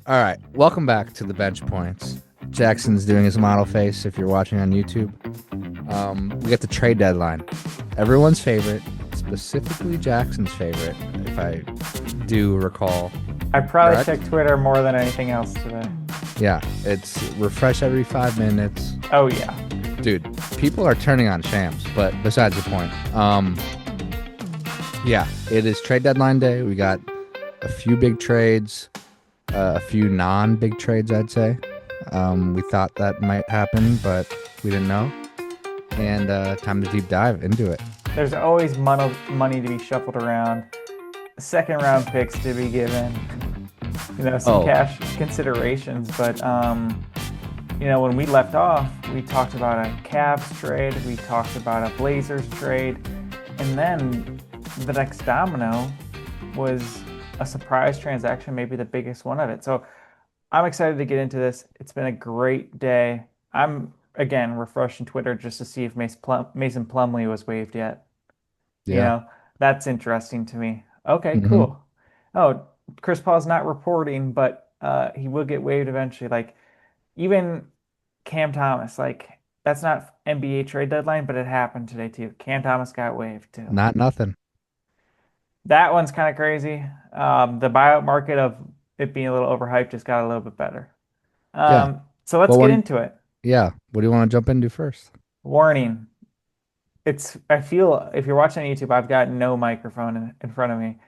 All right, welcome back to the bench points. Jackson's doing his model face if you're watching on YouTube. We got the trade deadline. Everyone's favorite, specifically Jackson's favorite, if I do recall. I probably Correct? checked Twitter more than anything else today. Yeah, it's refresh every 5 minutes. Oh yeah. Dude, people are turning on Shams, but besides the point. Yeah, it is trade deadline day. We got a few big trades, a few non-big trades, I'd say. We thought that might happen, but we didn't know. And time to deep dive into it. There's always money to be shuffled around, second round picks to be given, some Oh, cash considerations. But when we left off, we talked about a Cavs trade, we talked about a Blazers trade, and then the next domino was a surprise transaction, maybe the biggest one of it. So I'm excited to get into this. It's been a great day. I'm again refreshing Twitter just to see if Mason Plumlee was waived yet. You yeah. know, that's interesting to me. Okay, hmm cool. Oh, Chris Paul's not reporting, but he will get waived eventually. Like even Cam Thomas, like that's not NBA trade deadline, but it happened today too. Cam Thomas got waived too. Not nothing. That one's kind of crazy. The buyout market of it being a little overhyped just got a little bit better. Yeah. So let's Well, get when, into it. yeah. What do you want to jump into first? Warning. I feel if you're watching on YouTube, I've got no microphone in front of me.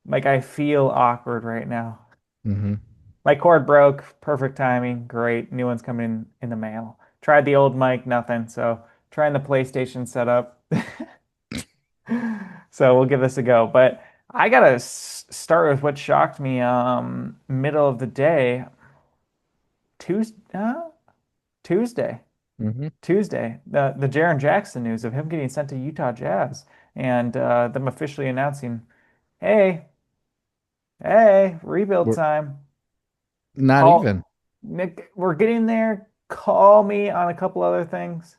Like I feel awkward right now. hmm My cord broke, perfect timing, great. New one's coming in the mail. Tried the old mic, nothing. So trying the PlayStation setup. So we'll give this a go. But I gotta start with what shocked me. Middle of the day, Tuesday, Tuesday, hmm Tuesday. The Jaren Jackson news of him getting sent to Utah Jazz and them officially announcing, "Hey, hey, rebuild We're time. not even. Call Nick. We're getting there. Call me on a couple other things.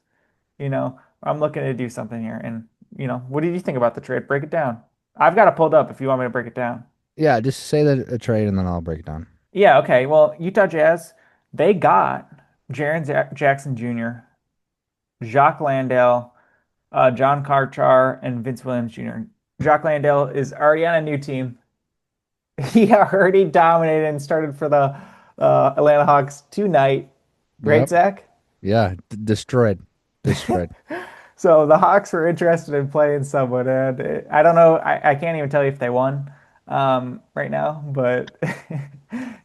I'm looking to do something here. And what did you think about the trade? Break it down. I've got it pulled up if you want me to break it down." Yeah, just say that a trade and then I'll break it down. Yeah, okay. Well, Utah Jazz, they got Jackson Jr., Jacques Landale, John Karchar, and Vince Williams Jr. Jacques Landale is already on a new team. He already dominated and started for the Atlanta Hawks tonight. Right, Yep. Zach? Yeah. Destroyed. Destroyed. So the Hawks were interested in playing someone, and I don't know. I can't even tell you if they won right now, but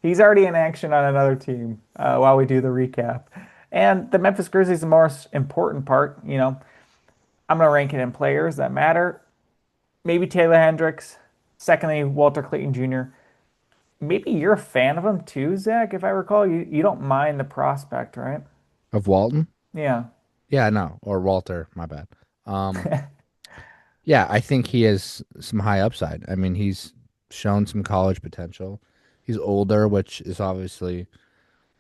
he's already in action on another team while we do the recap. And the Memphis Grizzlies, the most important part, I'm going to rank it in players that matter. Maybe Taylor Hendricks. Secondly, Walter Clayton Jr. Maybe you're a fan of him too, Zach, if I recall. You don't mind the prospect, right? Of Walton? Yeah. Yeah, no. Or Walter, my bad. Um, Yeah, I think he has some high upside. I mean, he's shown some college potential. He's older, which is obviously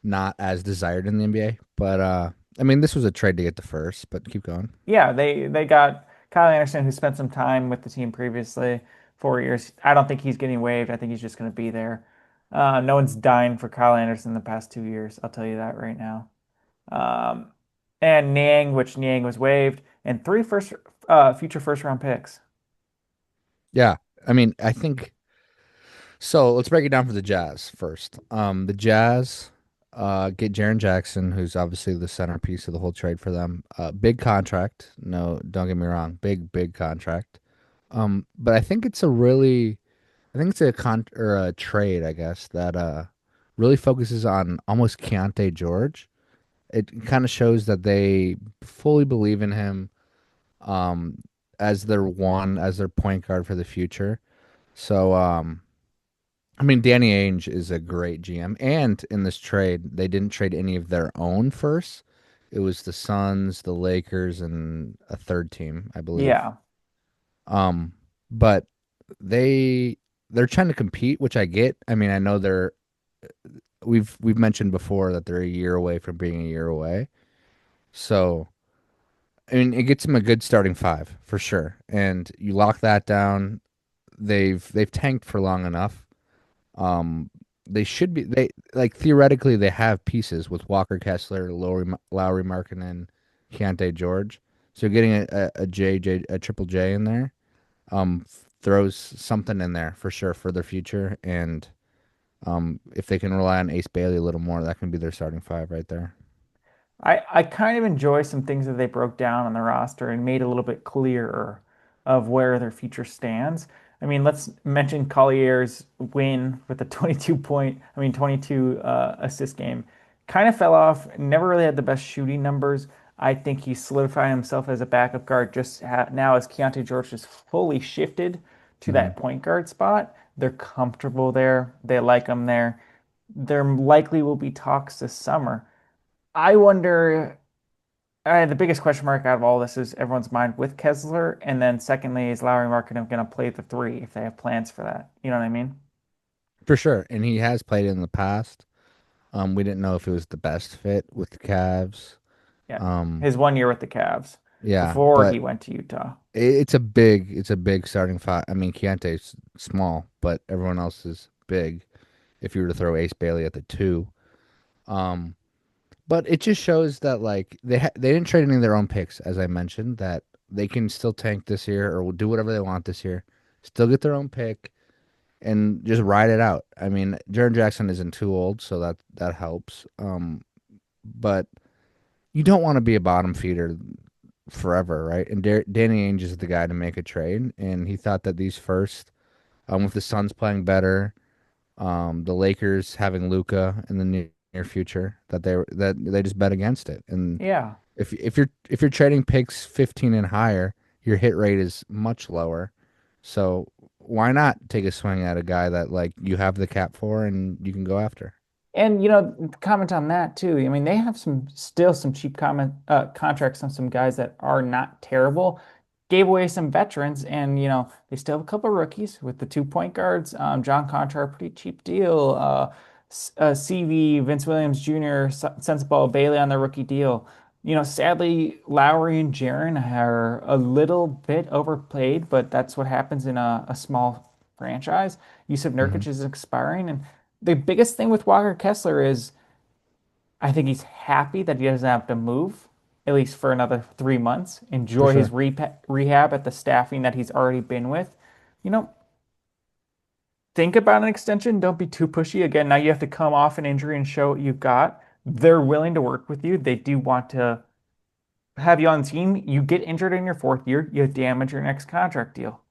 not as desired in the NBA. But I mean, this was a trade to get the first, but keep going. Yeah, they got Kyle Anderson, who spent some time with the team previously, 4 years. I don't think he's getting waived. I think he's just going to be there. No one's dying for Kyle Anderson the past 2 years. I'll tell you that right now. Um, and Niang, which Niang was waived, and three future first round picks. Yeah, I mean, I think so. Let's break it down for the Jazz first. The Jazz get Jaren Jackson, who's obviously the centerpiece of the whole trade for them. Big contract. No, don't get me wrong. Big contract. But I think it's a con or a trade, I guess, that really focuses on almost Keontae George. It kind of shows that they fully believe in him um as their point guard for the future. So I mean Danny Ainge is a great GM, and in this trade they didn't trade any of their own first. It was the Suns, the Lakers, and a third team, I believe. Yeah, Um but they they're trying to compete, which I get. I mean, I know we've mentioned before that they're a year away from being a year away. So, I mean, it gets them a good starting five for sure. And you lock that down, they've tanked for long enough. Um, they should be they like theoretically they have pieces with Walker Kessler, Lowry Markkanen, Keontae George. So getting a triple J in there throws something in there for sure for their future. And if they can rely on Ace Bailey a little more, that can be their starting five right there. I kind of enjoy some things that they broke down on the roster and made a little bit clearer of where their future stands. I mean, let's mention Collier's win with the 22 assist game. Kind of fell off, never really had the best shooting numbers. I think he's solidifying himself as a backup guard just now as Keontae George has fully shifted to Hmm. that point guard spot. They're comfortable there. They like him there. There likely will be talks this summer. I wonder, the biggest question mark out of all this is everyone's mind with Kessler, and then secondly, is Lowry Markkanen going to play the three if they have plans for that? You know what I mean? For sure. And he has played in the past. We didn't know if it was the best fit with the Cavs. Yeah, Um, his 1 year with the Cavs yeah, before but he went to Utah. it's a big starting five. I mean, Keontae's small, but everyone else is big. If you were to throw Ace Bailey at the two, um, but it just shows that like they didn't trade any of their own picks, as I mentioned, that they can still tank this year or will do whatever they want this year, still get their own pick and just ride it out. I mean, Jaren Jackson isn't too old, so that helps. But you don't want to be a bottom feeder forever, right? And Danny Ainge is the guy to make a trade, and he thought that these first, with the Suns playing better, the Lakers having Luca in the near future, that they just bet against it. And Yeah. if you're trading picks 15 and higher, your hit rate is much lower. So why not take a swing at a guy that like you have the cap for and you can go after? And comment on that too. I mean, they have some cheap contracts on some guys that are not terrible. Gave away some veterans, and they still have a couple of rookies with the 2 point guards. John Conchar, pretty cheap deal. CV, Vince Williams Jr., Sensabaugh Bailey on their rookie deal. Sadly, Lowry and Jaren are a little bit overplayed, but that's what happens in a small franchise. Yusuf Hmm. Nurkic is expiring, and the biggest thing with Walker Kessler is I think he's happy that he doesn't have to move, at least for another 3 months. For Enjoy his sure. rehab at the staffing that he's already been with. You know, think about an extension. Don't be too pushy. Again, now you have to come off an injury and show what you've got. They're willing to work with you. They do want to have you on the team. You get injured in your 4th year, you damage your next contract deal.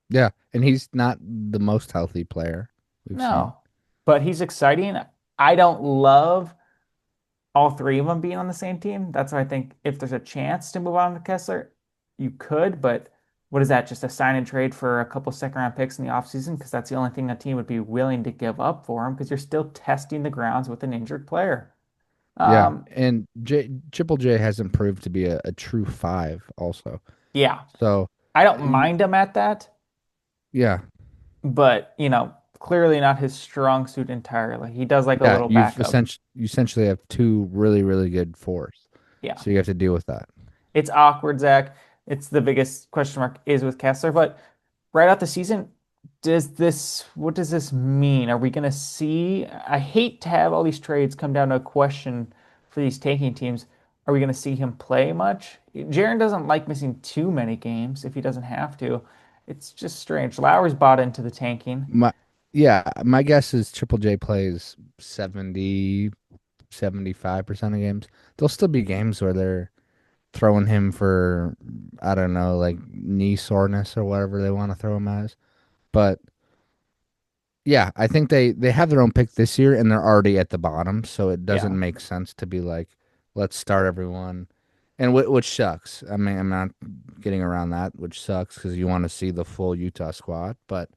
Yeah, and he's not the most healthy player we've seen. No, but he's exciting. I don't love all three of them being on the same team. That's why I think if there's a chance to move on to Kessler, you could. But what is that? Just a sign and trade for a couple second round picks in the offseason? Because that's the only thing a team would be willing to give up for him because you're still testing the grounds with an injured player. Yeah, Um, and Triple J hasn't proved to be a true five also. yeah, So I don't you, mind him at that, yeah, but clearly not his strong suit entirely. He does like a yeah, little backup. you essentially have two really good fours. Yeah. So you have to deal with that. It's awkward, Zach. It's the biggest question mark is with Kessler. But right out the season, what does this mean? Are we going to see? I hate to have all these trades come down to a question for these tanking teams. Are we going to see him play much? Jaren doesn't like missing too many games if he doesn't have to. It's just strange. Lowry's bought into the tanking. My yeah, my guess is Triple J plays 75% of games. There'll still be games where they're throwing him for I don't know, like knee soreness or whatever they want to throw him as. But yeah, I think they have their own pick this year and they're already at the bottom, so it Yeah. doesn't make sense to be like, let's start everyone. And which sucks. I mean, I'm not getting around that, which sucks because you want to see the full Utah squad. But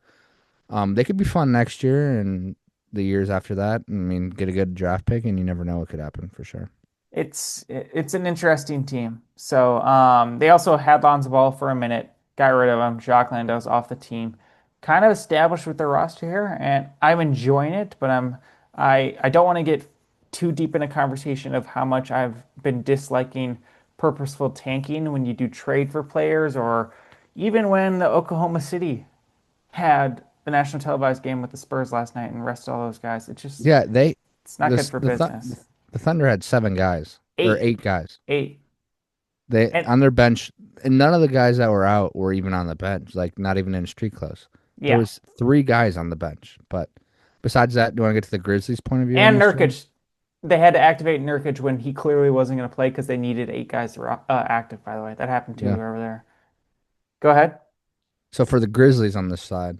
they could be fun next year and the years after that. I mean, get a good draft pick, and you never know what could happen for sure. It's an interesting team. So they also had Lonzo Ball for a minute, got rid of him. Jacques Landau's off the team. Kind of established with their roster here, and I'm enjoying it, but I don't want to get too deep in a conversation of how much I've been disliking purposeful tanking when you do trade for players, or even when the Oklahoma City had the national televised game with the Spurs last night and rested all those guys. Yeah, they It's not good for business. the Thunder had 7 guys or Eight, 8 guys. eight, They and on their bench, and none of the guys that were out were even on the bench. Like not even in street clothes. There yeah, was 3 guys on the bench. But besides that, do you want to get to the Grizzlies' point of view on and this trade? Nurkic. They had to activate Nurkic when he clearly wasn't going to play because they needed 8 guys to active. By the way, that happened too Yeah. over there. Go ahead. So for the Grizzlies on this side,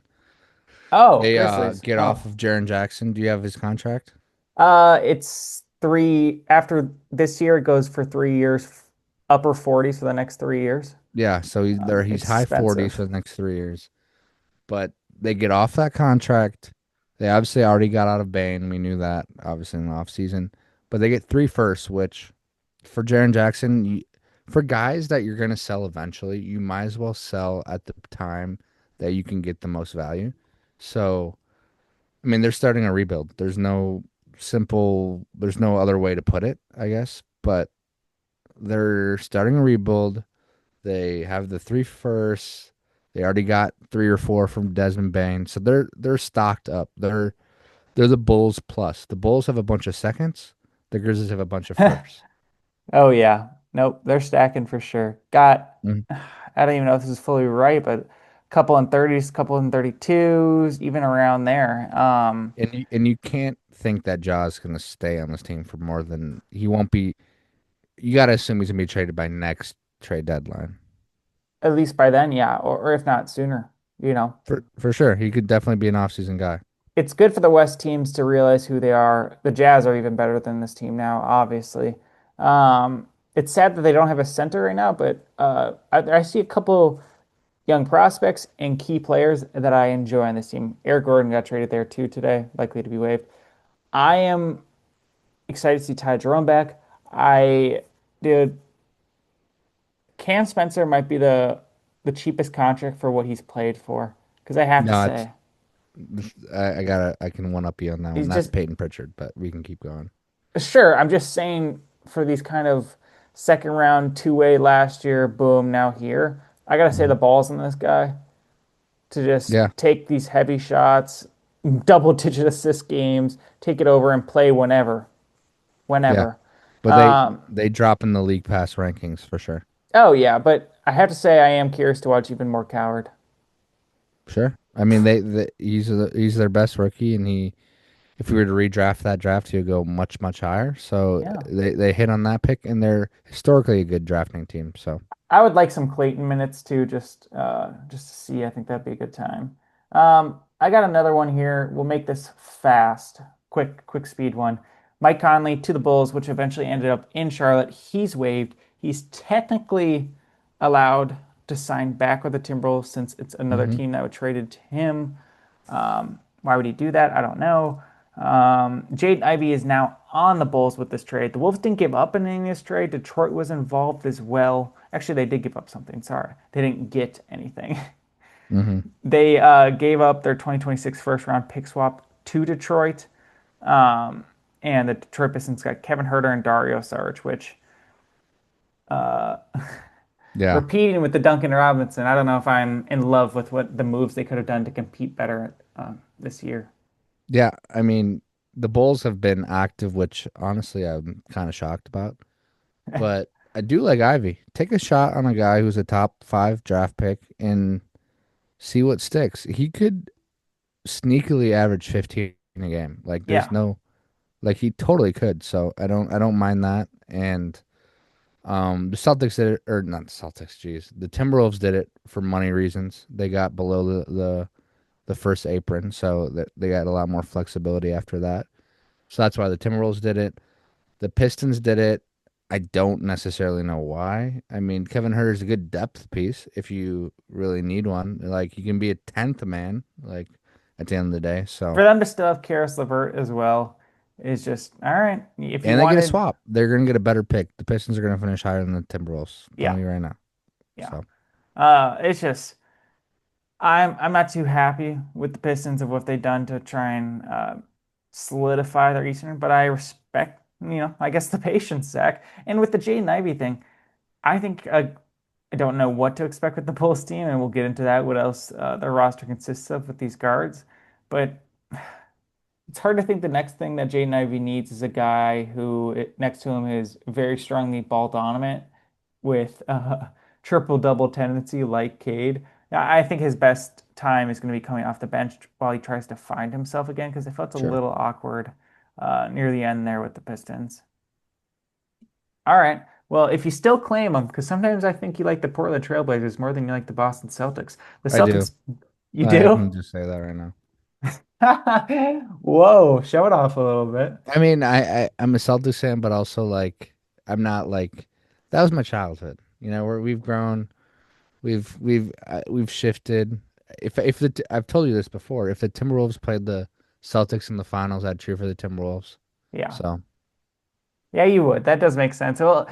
Oh, they Grizzlies. get Oh, off of Jaren Jackson. Do you have his contract? it's three after this year. It goes for 3 years, upper 40s for the next 3 years. Yeah, so he's It's high 40s expensive. for the next 3 years. But they get off that contract. They obviously already got out of Bain. We knew that obviously in the offseason. But they get 3 firsts, which for Jaren Jackson, for guys that you're going to sell eventually, you might as well sell at the time that you can get the most value. So, I mean, they're starting a rebuild. There's no other way to put it, I guess. But they're starting a rebuild. They have the 3 firsts. They already got 3 or 4 from Desmond Bain, so they're stocked up. They're the Bulls plus. The Bulls have a bunch of seconds. The Grizzlies have a bunch of firsts. Oh yeah. Nope, they're stacking for sure. Got Mhm. I don't even know if this is fully right, but a couple in 30s, couple in 32s, even around there. And you can't think that Ja's gonna stay on this team for more than he won't be. You gotta assume he's gonna be traded by next trade deadline. At least by then, yeah, or if not sooner, you know. For sure, he could definitely be an offseason guy. It's good for the West teams to realize who they are. The Jazz are even better than this team now, obviously. It's sad that they don't have a center right now, but I see a couple young prospects and key players that I enjoy on this team. Eric Gordon got traded there too today, likely to be waived. I am excited to see Ty Jerome back. I Dude, Cam Spencer might be the cheapest contract for what he's played for. Because I have to No, it's say, I can one up you on that one. he's That's just Peyton Pritchard, but we can keep going. sure. I'm just saying for these kind of second round two-way last year, boom, now here. I gotta say Hmm. the balls on this guy to just Yeah, take these heavy shots, double-digit assist games, take it over and play yeah. whenever. But Um, they drop in the league pass rankings for sure. oh yeah, but I have to say I am curious to watch even more Coward. Sure. I mean, he's their best rookie, and if we were to redraft that draft, he'd go much higher. So Yeah. they hit on that pick, and they're historically a good drafting team. So I would like some Clayton minutes too, just to see. I think that'd be a good time. I got another one here. We'll make this fast, quick speed one. Mike Conley to the Bulls, which eventually ended up in Charlotte. He's waived. He's technically allowed to sign back with the Timberwolves since it's another hmm team that would traded to him. Why would he do that? I don't know. Jaden Ivey is now on the Bulls with this trade. The Wolves didn't give up in any of this trade. Detroit was involved as well. Actually, they did give up something. Sorry. They didn't get anything. hmm They gave up their 2026 first round pick swap to Detroit. Um, and the Detroit Pistons got Kevin Huerter and Dario Saric, which yeah, repeating with the Duncan Robinson, I don't know if I'm in love with what the moves they could have done to compete better this year. yeah. I mean, the Bulls have been active, which honestly I'm kind of shocked about. But I do like Ivy. Take a shot on a guy who's a top 5 draft pick and see what sticks. He could sneakily average 15 a game. Like there's Yeah. no like he totally could. So I don't mind that. And the Celtics did it, or not the Celtics, geez. The Timberwolves did it for money reasons. They got below the first apron, so that they got a lot more flexibility after that. So that's why the Timberwolves did it. The Pistons did it. I don't necessarily know why. I mean, Kevin Huerter is a good depth piece if you really need one. Like you can be a 10th man, like at the end of the day. For So them to still have Karis LeVert as well is just all right. If you and they get a wanted, swap. They're gonna get a better pick. The Pistons are gonna finish higher than the Timberwolves. I'm yeah, telling you right now. yeah. So It's just I'm not too happy with the Pistons of what they've done to try and solidify their Eastern, but I respect, I guess the patience, Zach. And with the Jaden Ivey thing, I think I don't know what to expect with the Bulls team, and we'll get into that, what else their roster consists of with these guards. But it's hard to think the next thing that Jaden Ivey needs is a guy who next to him is very strongly ball dominant with triple double tendency like Cade. Now, I think his best time is going to be coming off the bench while he tries to find himself again because it felt a Sure, little awkward near the end there with the Pistons. All right. Well, if you still claim them, because sometimes I think you like the Portland Trailblazers more than you like the Boston Celtics. The I do. Celtics, you I do? can just say that right now. Whoa, show it off a little bit. I mean, I'm a Celtics fan, but also like I'm not like that was my childhood. You know, where we've grown, we've shifted. I've told you this before, if the Timberwolves played the Celtics in the finals, I'd cheer for the Timberwolves. Yeah. So Yeah, you would. That does make sense. Well,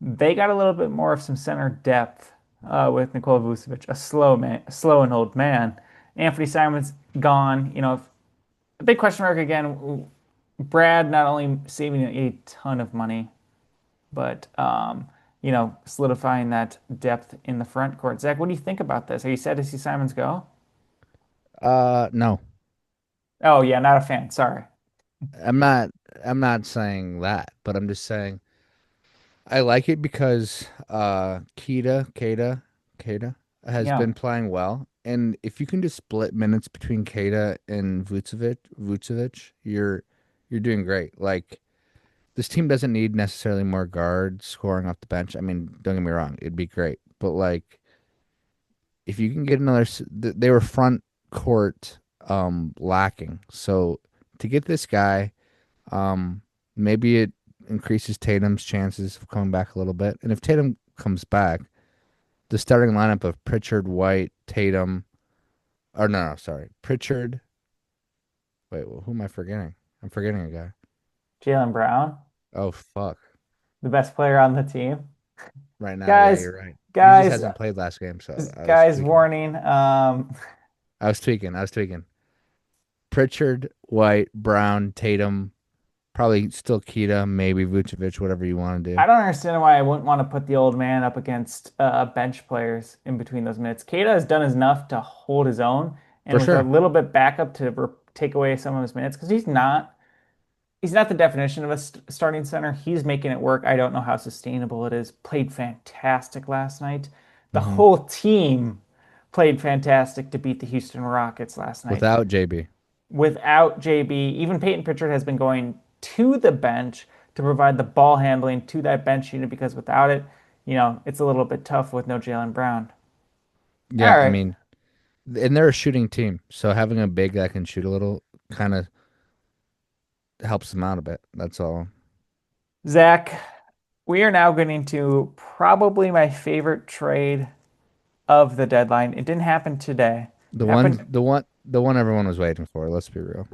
they got a little bit more of some center depth with Nikola Vucevic, a slow man, a slow and old man. Anthony Simon's gone. A big question mark again. Brad not only saving a ton of money, but solidifying that depth in the front court. Zach, what do you think about this? Are you sad to see Simons go? no. Oh yeah, not a fan. Sorry. I'm not I'm not saying that, but I'm just saying I like it because Keita has Yeah. been playing well. And if you can just split minutes between Keita and Vucevic, you're doing great. Like this team doesn't need necessarily more guards scoring off the bench. I mean, don't get me wrong, it'd be great. But like if you can get they were front court lacking. So to get this guy, maybe it increases Tatum's chances of coming back a little bit. And if Tatum comes back, the starting lineup of Pritchard, White, Tatum, or no, sorry, Pritchard. Wait, well, who am I forgetting? I'm forgetting a guy. Jaylen Brown, Oh fuck! the best player on the team. Right now, yeah, Guys, you're right. He just guys, hasn't played last game, so I was guys, tweaking. warning. I was tweaking. Pritchard, White, Brown, Tatum, probably still Keita, maybe Vucevic, whatever you want to do. I don't understand why I wouldn't want to put the old man up against bench players in between those minutes. Keita has done enough to hold his own, For and with a sure. little bit backup to take away some of his minutes because he's not the definition of a starting center. He's making it work. I don't know how sustainable it is. Played fantastic last night. The Hmm. whole team played fantastic to beat the Houston Rockets last night. Without JB. Without JB, even Peyton Pritchard has been going to the bench to provide the ball handling to that bench unit because without it, it's a little bit tough with no Jaylen Brown. All Yeah, I right, mean, and they're a shooting team, so having a big that can shoot a little kind of helps them out a bit. That's all. Zach, we are now getting to probably my favorite trade of the deadline. It didn't happen today. The one, Happened the one, the one everyone was waiting for. Let's be real.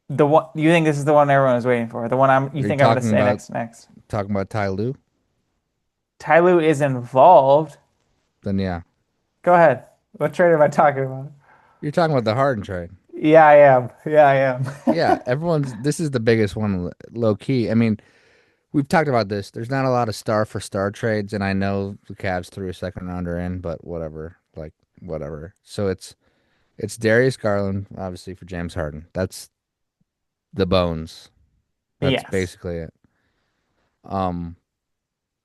the one you think this is the one everyone was waiting for? The one you Are you think I'm going to talking say about next? Ty Lue? Ty Lue is involved. Then yeah, Go ahead. What trade am I talking about? you're talking about the Harden trade. Yeah, I am. Yeah, I Yeah, am. everyone's. This is the biggest one, low key. I mean, we've talked about this. There's not a lot of star for star trades, and I know the Cavs threw a second rounder in, but whatever. Like whatever. So it's Darius Garland, obviously for James Harden. That's the bones. That's Yes. basically it. Um,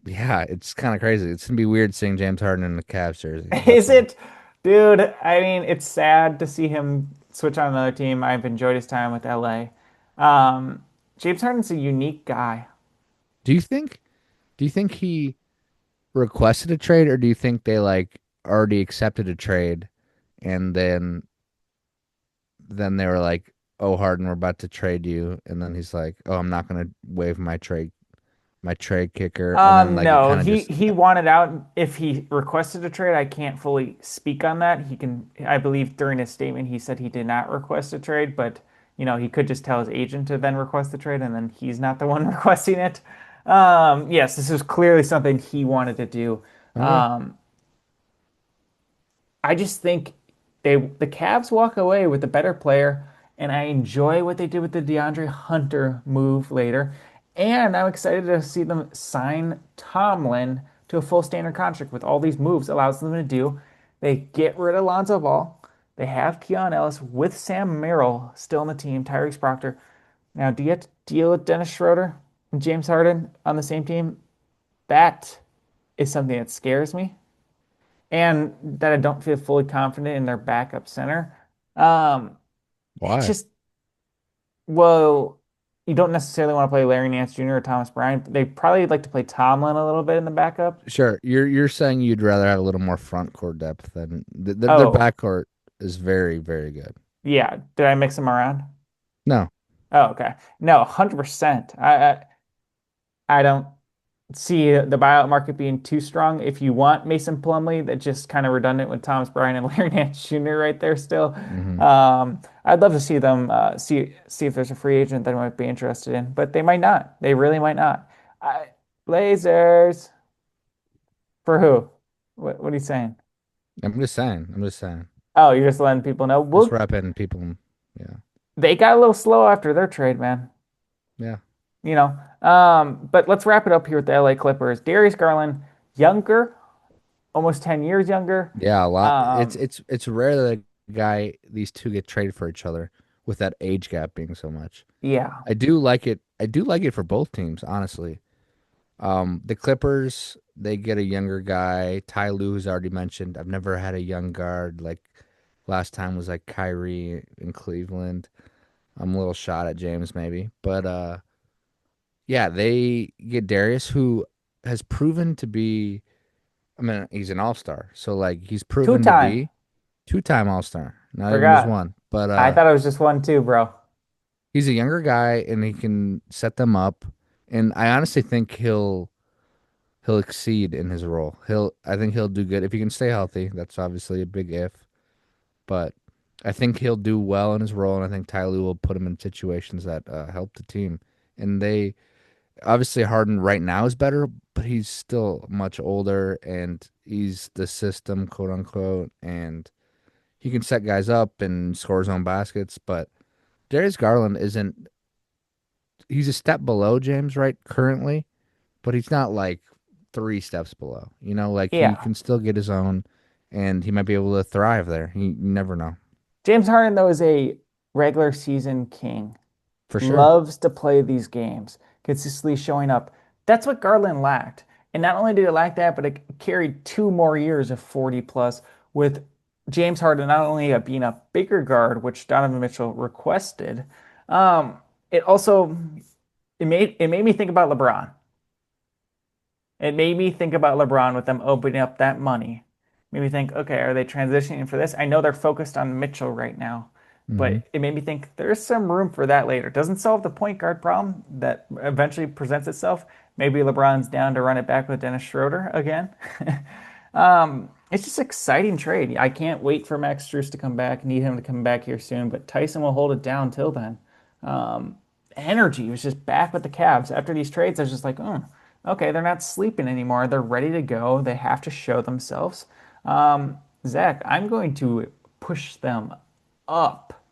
yeah, it's kind of crazy. It's gonna be weird seeing James Harden in the Cavs jersey. That's Is all. it, dude? I mean, it's sad to see him switch on another team. I've enjoyed his time with LA. James Harden's a unique guy. Do you think? Do you think he requested a trade, or do you think they like already accepted a trade, and then they were like, "Oh, Harden, we're about to trade you," and then he's like, "Oh, I'm not gonna waive my trade kicker," and then like it No, kind of he just he wanted out. If he requested a trade, I can't fully speak on that. He can, I believe, during his statement, he said he did not request a trade, but he could just tell his agent to then request the trade, and then he's not the one requesting it. Yes, this was clearly something he wanted to do. okay. I just think the Cavs walk away with a better player, and I enjoy what they did with the DeAndre Hunter move later. And I'm excited to see them sign Tomlin to a full standard contract with all these moves allows them to do. They get rid of Lonzo Ball. They have Keon Ellis with Sam Merrill still on the team, Tyrese Proctor. Now, do you have to deal with Dennis Schroeder and James Harden on the same team? That is something that scares me, and that I don't feel fully confident in their backup center. It's Why? just, well, you don't necessarily want to play Larry Nance Jr. or Thomas Bryant. They probably like to play Tomlin a little bit in the backup. Sure, you're saying you'd rather have a little more front court depth than their Oh, back court is very, very good. yeah. Did I mix them around? No, Oh, okay. No, 100%. I don't see the buyout market being too strong. If you want Mason Plumlee, that's just kind of redundant with Thomas Bryant and Larry Nance Jr. right there still. hmm I'd love to see them see if there's a free agent that I might be interested in, but they might not. They really might not. I, Blazers for who? What are you saying? I'm just saying. I'm just saying. Oh, you're just letting people know. Just Well, repping people. Yeah, they got a little slow after their trade, man. yeah, You know. But let's wrap it up here with the LA Clippers. Darius Garland, younger, almost 10 years younger. yeah. A lot. It's Um, it's it's rare that a guy these two get traded for each other with that age gap being so much. yeah. I do like it. I do like it for both teams, honestly. The Clippers, they get a younger guy. Ty Lue, who's already mentioned. I've never had a young guard. Like last time was like Kyrie in Cleveland. I'm a little shot at James maybe. But yeah, they get Darius, who has proven to be, I mean, he's an all-star. So like he's proven to Two-time. be two-time all-star, not even just Forgot. one. But I thought it was just one too, bro. he's a younger guy and he can set them up. And I honestly think he'll exceed in his role. I think he'll do good if he can stay healthy. That's obviously a big if, but I think he'll do well in his role, and I think Ty Lue will put him in situations that help the team. And they obviously Harden right now is better, but he's still much older, and he's the system, quote unquote, and he can set guys up and score his own baskets. But Darius Garland isn't. He's a step below James right currently, but he's not like three steps below. Like he Yeah. can still get his own, and he might be able to thrive there. You never know, James Harden, though, is a regular season king. for sure. Loves to play these games, consistently showing up. That's what Garland lacked. And not only did it lack that, but it carried 2 more years of 40 plus with James Harden not only being a bigger guard, which Donovan Mitchell requested, it also it made me think about LeBron. It made me think about LeBron with them opening up that money. Made me think, okay, are they transitioning for this? I know they're focused on Mitchell right now, hmm but it made me think there's some room for that later. Doesn't solve the point guard problem that eventually presents itself. Maybe LeBron's down to run it back with Dennis Schroeder again. It's just exciting trade. I can't wait for Max Strus to come back. Need him to come back here soon, but Tyson will hold it down till then. Um, Energy was just back with the Cavs after these trades. I was just like, oh, okay, they're not sleeping anymore. They're ready to go. They have to show themselves. Zach, I'm going to push them up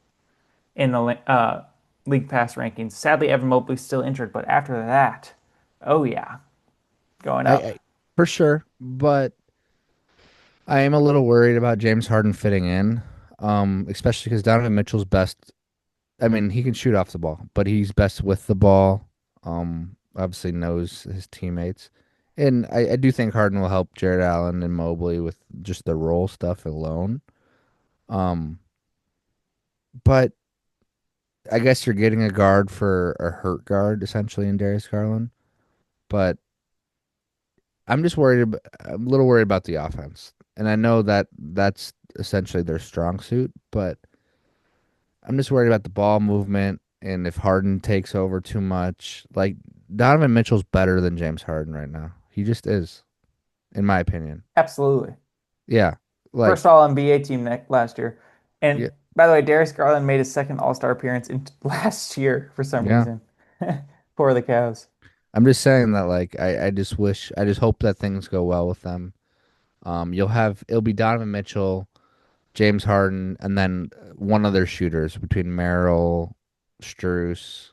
in the league pass rankings. Sadly, Evan Mobley's still injured, but after that, oh yeah, going I up. for sure, but I am a little worried about James Harden fitting in, especially because Donovan Mitchell's best. I mean, he can shoot off the ball, but he's best with the ball. Obviously knows his teammates, and I do think Harden will help Jared Allen and Mobley with just the role stuff alone. Um, but I guess you're getting a guard for a hurt guard essentially in Darius Garland. But I'm a little worried about the offense, and I know that that's essentially their strong suit. But I'm just worried about the ball movement and if Harden takes over too much. Like Donovan Mitchell's better than James Harden right now. He just is, in my opinion. Absolutely. Yeah, First like All NBA team last year. yeah, And by the way, Darius Garland made his second All-Star appearance in last year for some yeah. reason for the Cavs. I'm just saying that like I just hope that things go well with them. It'll be Donovan Mitchell, James Harden, and then one other shooters between Merrill, Strus,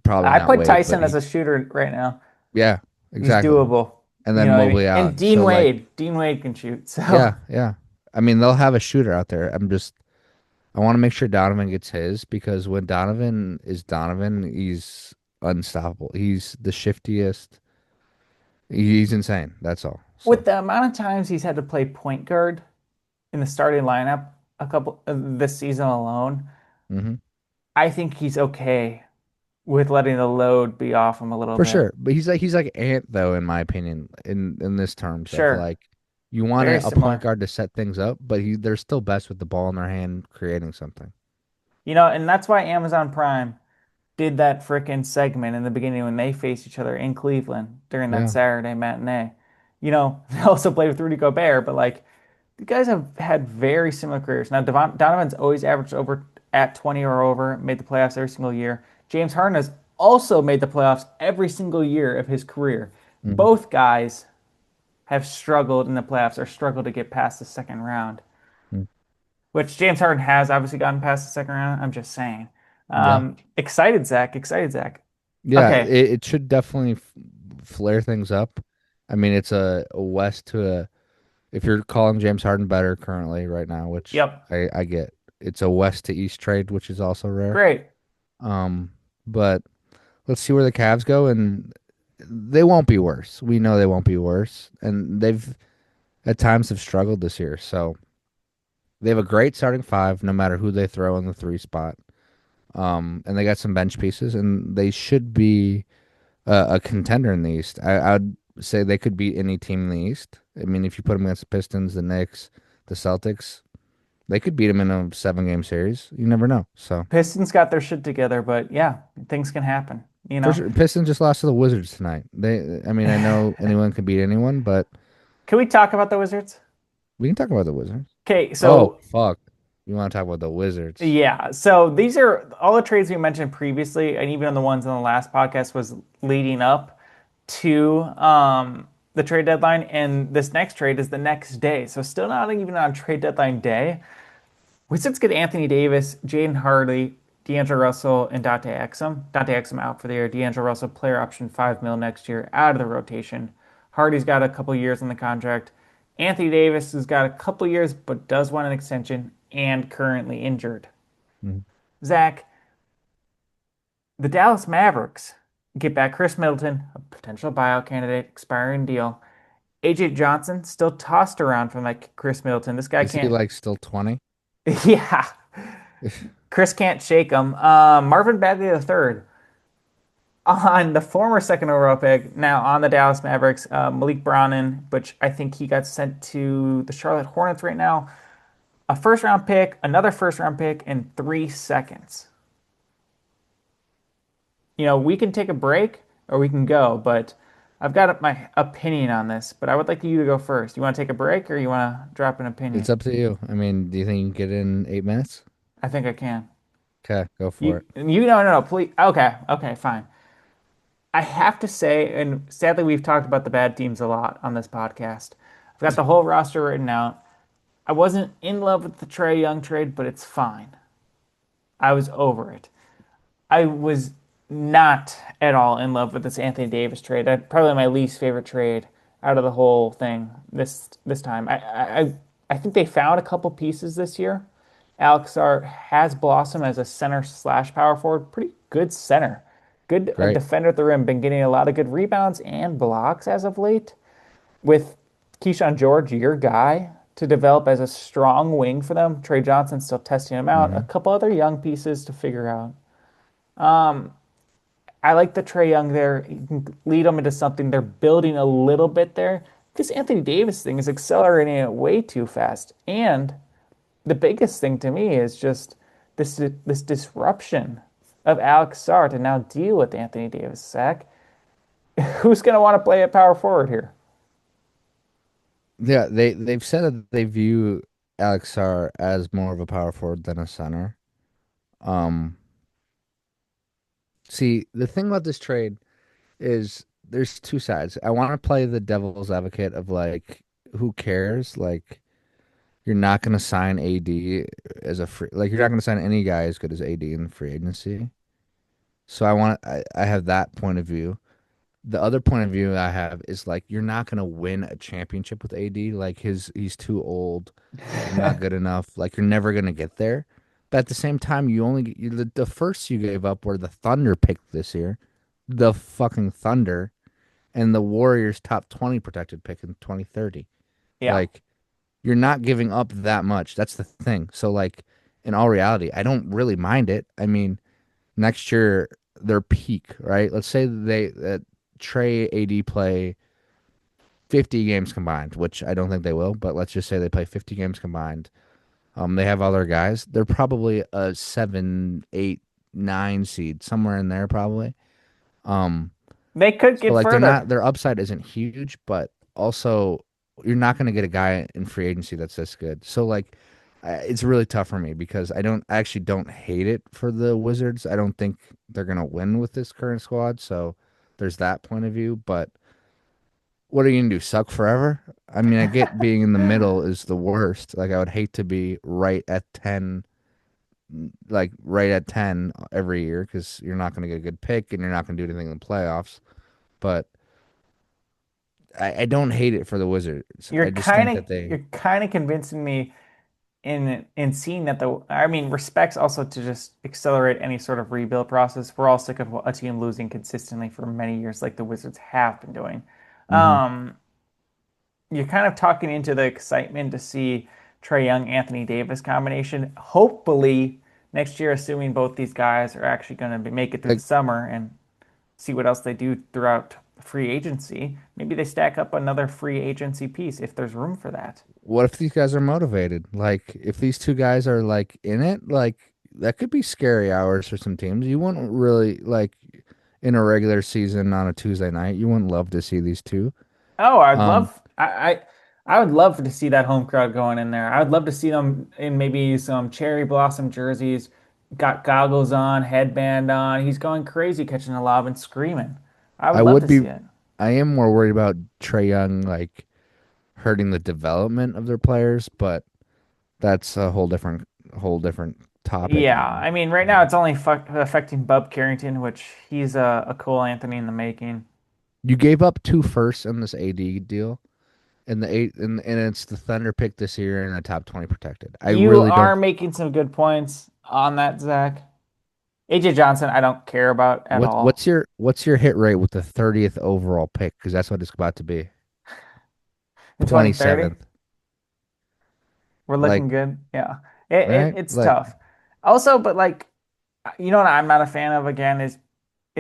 probably I not put Wade, but Tyson as a shooter right now. yeah, He's exactly. doable. and You then know what I mean? Mobley And out. So like, Dean Wade can shoot. So yeah, yeah. I mean, they'll have a shooter out there. I want to make sure Donovan gets his because when Donovan is Donovan, he's unstoppable. He's the shiftiest. He's insane. That's all. with So, the amount of times he's had to play point guard in the starting lineup a couple this season alone, hmm I think he's okay with letting the load be off him a little for bit. sure. But he's like Ant though, in my opinion, in this terms of Sure, like you want very a point similar. guard to set things up, but they're still best with the ball in their hand, creating something. You know, and that's why Amazon Prime did that frickin' segment in the beginning when they faced each other in Cleveland during that Yeah. Saturday matinee. You know, they also played with Rudy Gobert, but like the guys have had very similar careers. Now, Donovan's always averaged over at 20 or over, made the playoffs every single year. James Harden has also made the playoffs every single year of his career. hmm Both guys have struggled in the playoffs or struggled to get past the second round, which James Harden has obviously gotten past the second round. I'm just saying. Yeah. Excited, Zach. Excited, Zach. Yeah, Okay. it should definitely flare things up. I mean, it's a west to a if you're calling James Harden better currently right now, which Yep. I get. It's a west to east trade, which is also rare. Great. Um, but let's see where the Cavs go, and they won't be worse. We know they won't be worse, and they've at times have struggled this year. So they have a great starting five, no matter who they throw in the three spot. And they got some bench pieces, and they should be a contender in the East. I'd say they could beat any team in the East. I mean, if you put them against the Pistons, the Knicks, the Celtics, they could beat them in a 7 game series. You never know. So Pistons got their shit together, but yeah, things can happen, you for know? sure, Pistons just lost to the Wizards tonight. I mean, I know anyone can beat anyone, but Can we talk about the Wizards? we can talk about the Wizards. Okay, Oh, so fuck. You want to talk about the Wizards? yeah, so these are all the trades we mentioned previously, and even on the ones on the last podcast was leading up to the trade deadline, and this next trade is the next day. So still not even on trade deadline day. Wizards get Anthony Davis, Jaden Hardy, D'Angelo Russell, and Dante Exum. Dante Exum out for the year. D'Angelo Russell player option 5 mil next year, out of the rotation. Hardy's got a couple years on the contract. Anthony Davis has got a couple years but does want an extension and currently injured. Mhm. Zach, the Dallas Mavericks get back Chris Middleton, a potential buyout candidate, expiring deal. AJ Johnson still tossed around from like Chris Middleton. This guy Is he can't. like still 20? Yeah, Chris can't shake him. Marvin Bagley III on the former second overall pick, now on the Dallas Mavericks. Malik Brownin, which I think he got sent to the Charlotte Hornets right now. A first round pick, another first round pick, and 3 seconds. You know, we can take a break or we can go, but I've got my opinion on this. But I would like you to go first. You want to take a break or you want to drop an It's opinion? up to you. I mean, do you think you can get in 8 minutes? I think I can. Okay, go for You, it. you, no, no, no, please. Okay, okay, fine. I have to say, and sadly, we've talked about the bad teams a lot on this podcast. I've got the whole roster written out. I wasn't in love with the Trae Young trade, but it's fine. I was over it. I was not at all in love with this Anthony Davis trade. Probably my least favorite trade out of the whole thing this time. I think they found a couple pieces this year. Alex Art has blossomed as a center slash power forward. Pretty good center. Good Great. defender at the rim. Been getting a lot of good rebounds and blocks as of late. With Keyshawn George, your guy, to develop as a strong wing for them. Trey Johnson still testing him out. A hmm couple other young pieces to figure out. I like the Trae Young there. You can lead them into something. They're building a little bit there. This Anthony Davis thing is accelerating it way too fast. And the biggest thing to me is just this disruption of Alex Sarr to now deal with Anthony Davis. Zach, who's going to want to play at power forward here? Yeah, they've said that they view Alex Sarr as more of a power forward than a center. Um, See, the thing about this trade is there's two sides. I want to play the devil's advocate of like, who cares? Like, you're not going to sign AD as a free, like, you're not going to sign any guy as good as AD in free agency. So I have that point of view. the other point of view I have is like you're not gonna win a championship with AD. Like he's too old and not good enough. Like you're never gonna get there. But at the same time, the first you gave up were the Thunder picked this year, the fucking Thunder, and the Warriors top 20 protected pick in 2030. Yeah. Like you're not giving up that much. That's the thing. So like in all reality, I don't really mind it. I mean, next year their peak, right? Let's say that Trey AD play 50 games combined, which I don't think they will, but let's just say they play 50 games combined. They have other guys. They're probably a 7, 8, 9 seed, somewhere in there probably. Um, They could so get like further. their upside isn't huge, but also you're not going to get a guy in free agency that's this good. So like it's really tough for me because I actually don't hate it for the Wizards. I don't think they're going to win with this current squad, so there's that point of view, but what are you gonna do? Suck forever? I mean, I get being in the middle is the worst. Like I would hate to be right at 10, like right at 10 every year because you're not gonna get a good pick and you're not gonna do anything in the playoffs. But I don't hate it for the Wizards. I just think that they You're kind of convincing me in seeing that the I mean respects also to just accelerate any sort of rebuild process. We're all sick of a team losing consistently for many years like the Wizards have been doing. hmm Um, you're kind of talking into the excitement to see Trey Young, Anthony Davis combination. Hopefully next year, assuming both these guys are actually going to make it through the like summer and see what else they do throughout free agency. Maybe they stack up another free agency piece if there's room for that. what if these guys are motivated? Like if these two guys are like in it, like that could be scary hours for some teams. You wouldn't really like in a regular season on a Tuesday night. You wouldn't love to see these two. Oh, I'd Um, love I would love to see that home crowd going in there. I would love to see them in maybe some cherry blossom jerseys, got goggles on, headband on. He's going crazy catching a lob and screaming. I would I love would to be see it. I am more worried about Trey Young like hurting the development of their players, but that's a whole different topic. Yeah, I mean, right now it's only affecting Bub Carrington, which he's a Cole Anthony in the making. You gave up two firsts in this AD deal, and and it's the Thunder pick this year and a top 20 protected. I You really are don't. making some good points on that, Zach. AJ Johnson, I don't care about at all. What's your hit rate with the 30th overall pick? Because that's what it's about to be. In 2030, 27th, we're like looking good. Yeah, right? it's Like tough. Also, but like, you know what I'm not a fan of again is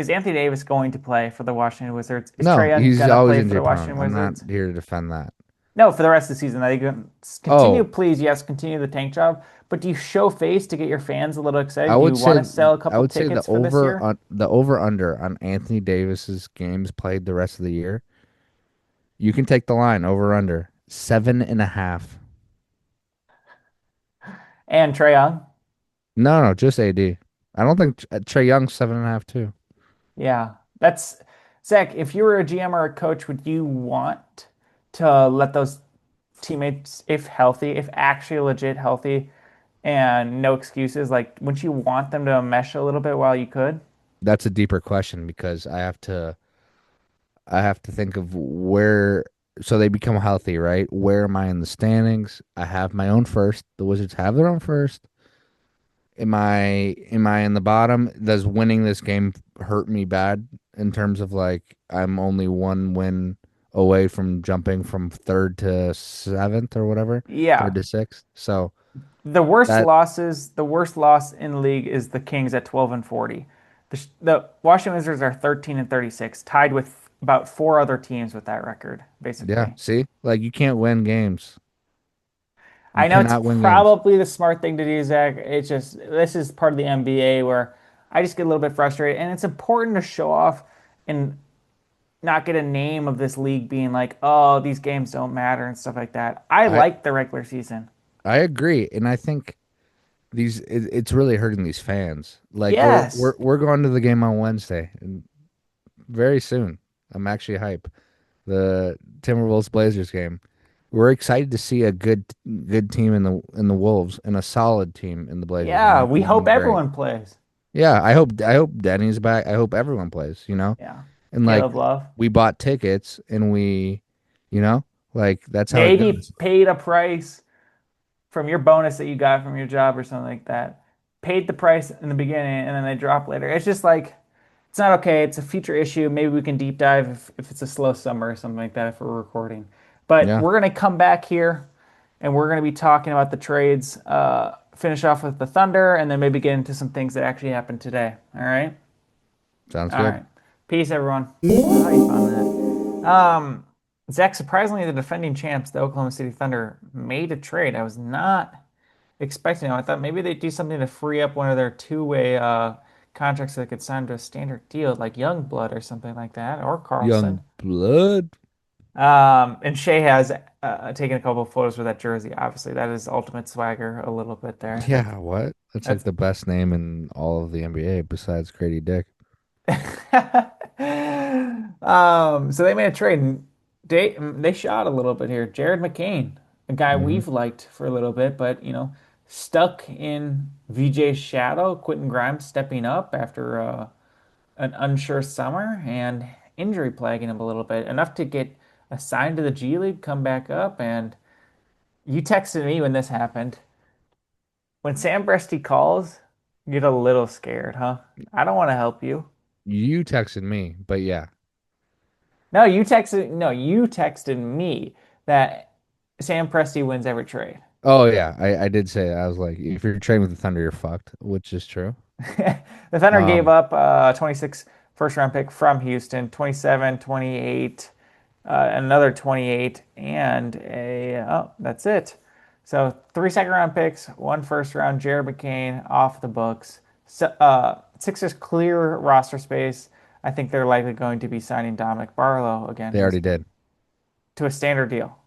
Anthony Davis going to play for the Washington Wizards? Is Trae no, Young he's gonna always play for injury the prone. Washington I'm not Wizards? here to defend that. No, for the rest of the season. They can continue, Oh, please. Yes, continue the tank job. But do you show face to get your fans a little excited? Do you want to sell a I couple would say tickets for this year? the over under on Anthony Davis's games played the rest of the year. You can take the line over under 7.5. And Trae Young? No, just AD. I don't think Trey Young's 7.5 too. Yeah, that's Zach. If you were a GM or a coach, would you want to let those teammates, if healthy, if actually legit healthy, and no excuses, like, wouldn't you want them to mesh a little bit while you could? That's a deeper question because I have to think of where so they become healthy, right? Where am I in the standings? I have my own first. The Wizards have their own first. Am I in the bottom? Does winning this game hurt me bad in terms of like I'm only one win away from jumping from third to seventh or whatever, third Yeah. to sixth. So that The worst loss in the league is the Kings at 12 and 40. The Washington Wizards are 13 and 36, tied with about four other teams with that record, yeah, basically. see, like you can't win games. You I know it's cannot win games. probably the smart thing to do, Zach. It's just this is part of the NBA where I just get a little bit frustrated, and it's important to show off and not get a name of this league being like, oh, these games don't matter and stuff like that. I I like the regular season. I agree, and I think it's really hurting these fans. Like Yes. we're going to the game on Wednesday and very soon. I'm actually hype. The Timberwolves Blazers game. We're excited to see a good team in the Wolves and a solid team in the Blazers, and Yeah, I we think it'll be hope great. everyone plays. Yeah, I hope Denny's back. I hope everyone plays, you know. Yeah. And like Caleb Love. we bought tickets and we, you know, like that's how it Maybe goes. paid a price from your bonus that you got from your job or something like that. Paid the price in the beginning and then they drop later. It's just like it's not okay. It's a future issue. Maybe we can deep dive if it's a slow summer or something like that if we're recording. But Yeah, we're gonna come back here and we're gonna be talking about the trades. Finish off with the Thunder and then maybe get into some things that actually happened today. All right. sounds All good. right. Peace, everyone. How you found that? Zach, surprisingly, the defending champs, the Oklahoma City Thunder, made a trade. I was not expecting it. I thought maybe they'd do something to free up one of their two-way contracts so they could sign to a standard deal, like Youngblood or something like that, or Carlson. Young blood. And Shea has taken a couple of photos with that jersey. Obviously, that is ultimate swagger a little bit there. Yeah, what? That's like That's the best name in all of the NBA besides Grady Dick. So they made a trade and they shot a little bit here. Jared McCain, a guy Hmm. we've liked for a little bit, but stuck in VJ's shadow. Quentin Grimes stepping up after an unsure summer and injury plaguing him a little bit, enough to get assigned to the G League, come back up. And you texted me when this happened. When Sam Presti calls, you get a little scared, huh? I don't want to help you. You texted me, but yeah. No, you texted me that Sam Presti wins every trade. Oh yeah, I did say that. I was like, if you're trading with the Thunder, you're fucked, which is true. The Thunder gave Um, up 26 first round pick from Houston, 27, 28, another 28, and that's it. So three second round picks, one first round, Jared McCain off the books. So, Sixers clear roster space. I think they're likely going to be signing Dominic Barlow again, they who's already did to a standard deal.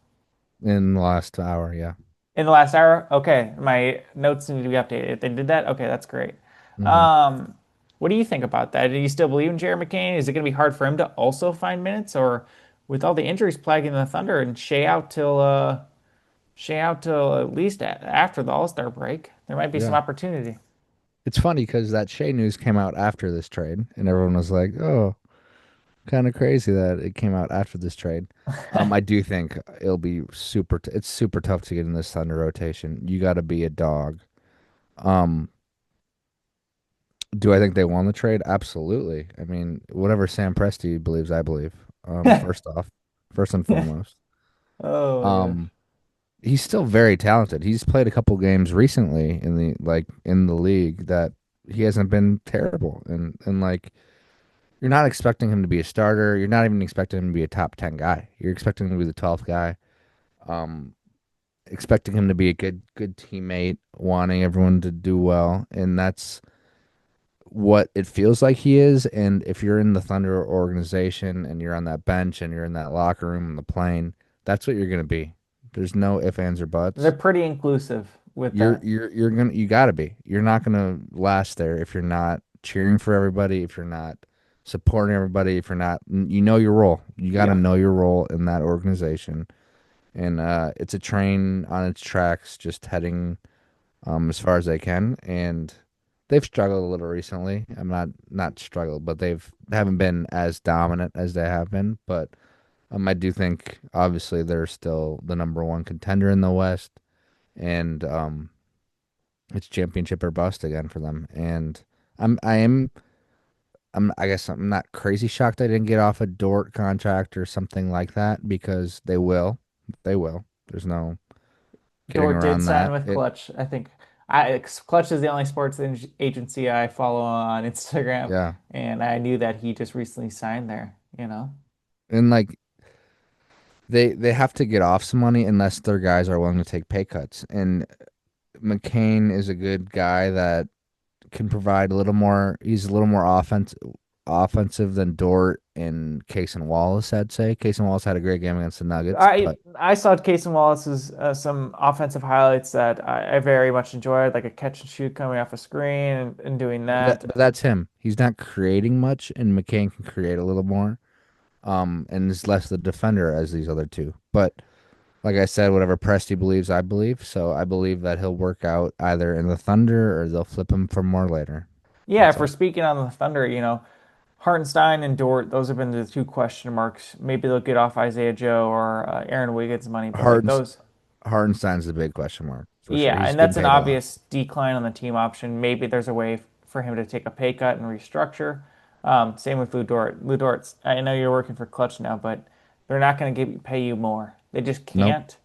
in the last hour. Yeah. In the last hour? Okay, my notes need to be updated. If they did that, okay, that's great. Hmm. Um, what do you think about that? Do you still believe in Jared McCain? Is it going to be hard for him to also find minutes, or with all the injuries plaguing the Thunder and Shea out till at least after the All-Star break, there might be some Yeah. opportunity. It's funny because that Shea news came out after this trade, and everyone was like, "Oh, kind of crazy that it came out after this trade." I do think it'll be super. It's super tough to get in this Thunder rotation. You got to be a dog. Um, do I think they won the trade? Absolutely. I mean, whatever Sam Presti believes, I believe. First off, first and foremost. Oh my gosh. Um, he's still very talented. He's played a couple games recently in the league that he hasn't been terrible. And like you're not expecting him to be a starter. You're not even expecting him to be a top 10 guy. You're expecting him to be the 12th guy. Um, expecting him to be a good teammate, wanting everyone to do well, and that's what it feels like he is. And if you're in the Thunder organization and you're on that bench and you're in that locker room on the plane, that's what you're going to be. There's no ifs, ands, or They're buts. pretty inclusive with You're that. you're you're gonna you gotta be. You're not gonna last there if you're not cheering for everybody, if you're not supporting everybody, if you're not you know your role. You gotta Yeah. know your role in that organization. And it's a train on its tracks just heading as far as they can. And they've struggled a little recently. I'm not struggled, but they haven't been as dominant as they have been. But I do think obviously they're still the number one contender in the West. And it's championship or bust again for them. And I'm I am I guess I'm not crazy shocked they didn't get off a Dort contract or something like that because they will. They will. There's no getting Dort did around sign that. with It Clutch. I think Clutch is the only sports agency I follow on Instagram, yeah. and I knew that he just recently signed there, you know? And like they have to get off some money unless their guys are willing to take pay cuts. And McCain is a good guy that can provide a little more. He's a little more offensive than Dort and Case and Wallace. I'd say Case and Wallace had a great game against the Nuggets, I but I saw Casey Wallace's some offensive highlights that I very much enjoyed, like a catch and shoot coming off a screen and doing that. but that's him. He's not creating much, and McCain can create a little more. And is less the defender as these other two. But like I said, whatever Presti believes, I believe. So I believe that he'll work out either in the Thunder or they'll flip him for more later. Yeah, That's for all. speaking on the Thunder, Hartenstein and Dort, those have been the two question marks. Maybe they'll get off Isaiah Joe or Aaron Wiggins money, but like Harden those, Hardenstein's the big question mark for sure. yeah, He's and getting that's an paid a lot. obvious decline on the team option. Maybe there's a way for him to take a pay cut and restructure. Same with Lou Dort. Lou Dort's, I know you're working for Clutch now, but they're not going to pay you more. They just Nope. can't.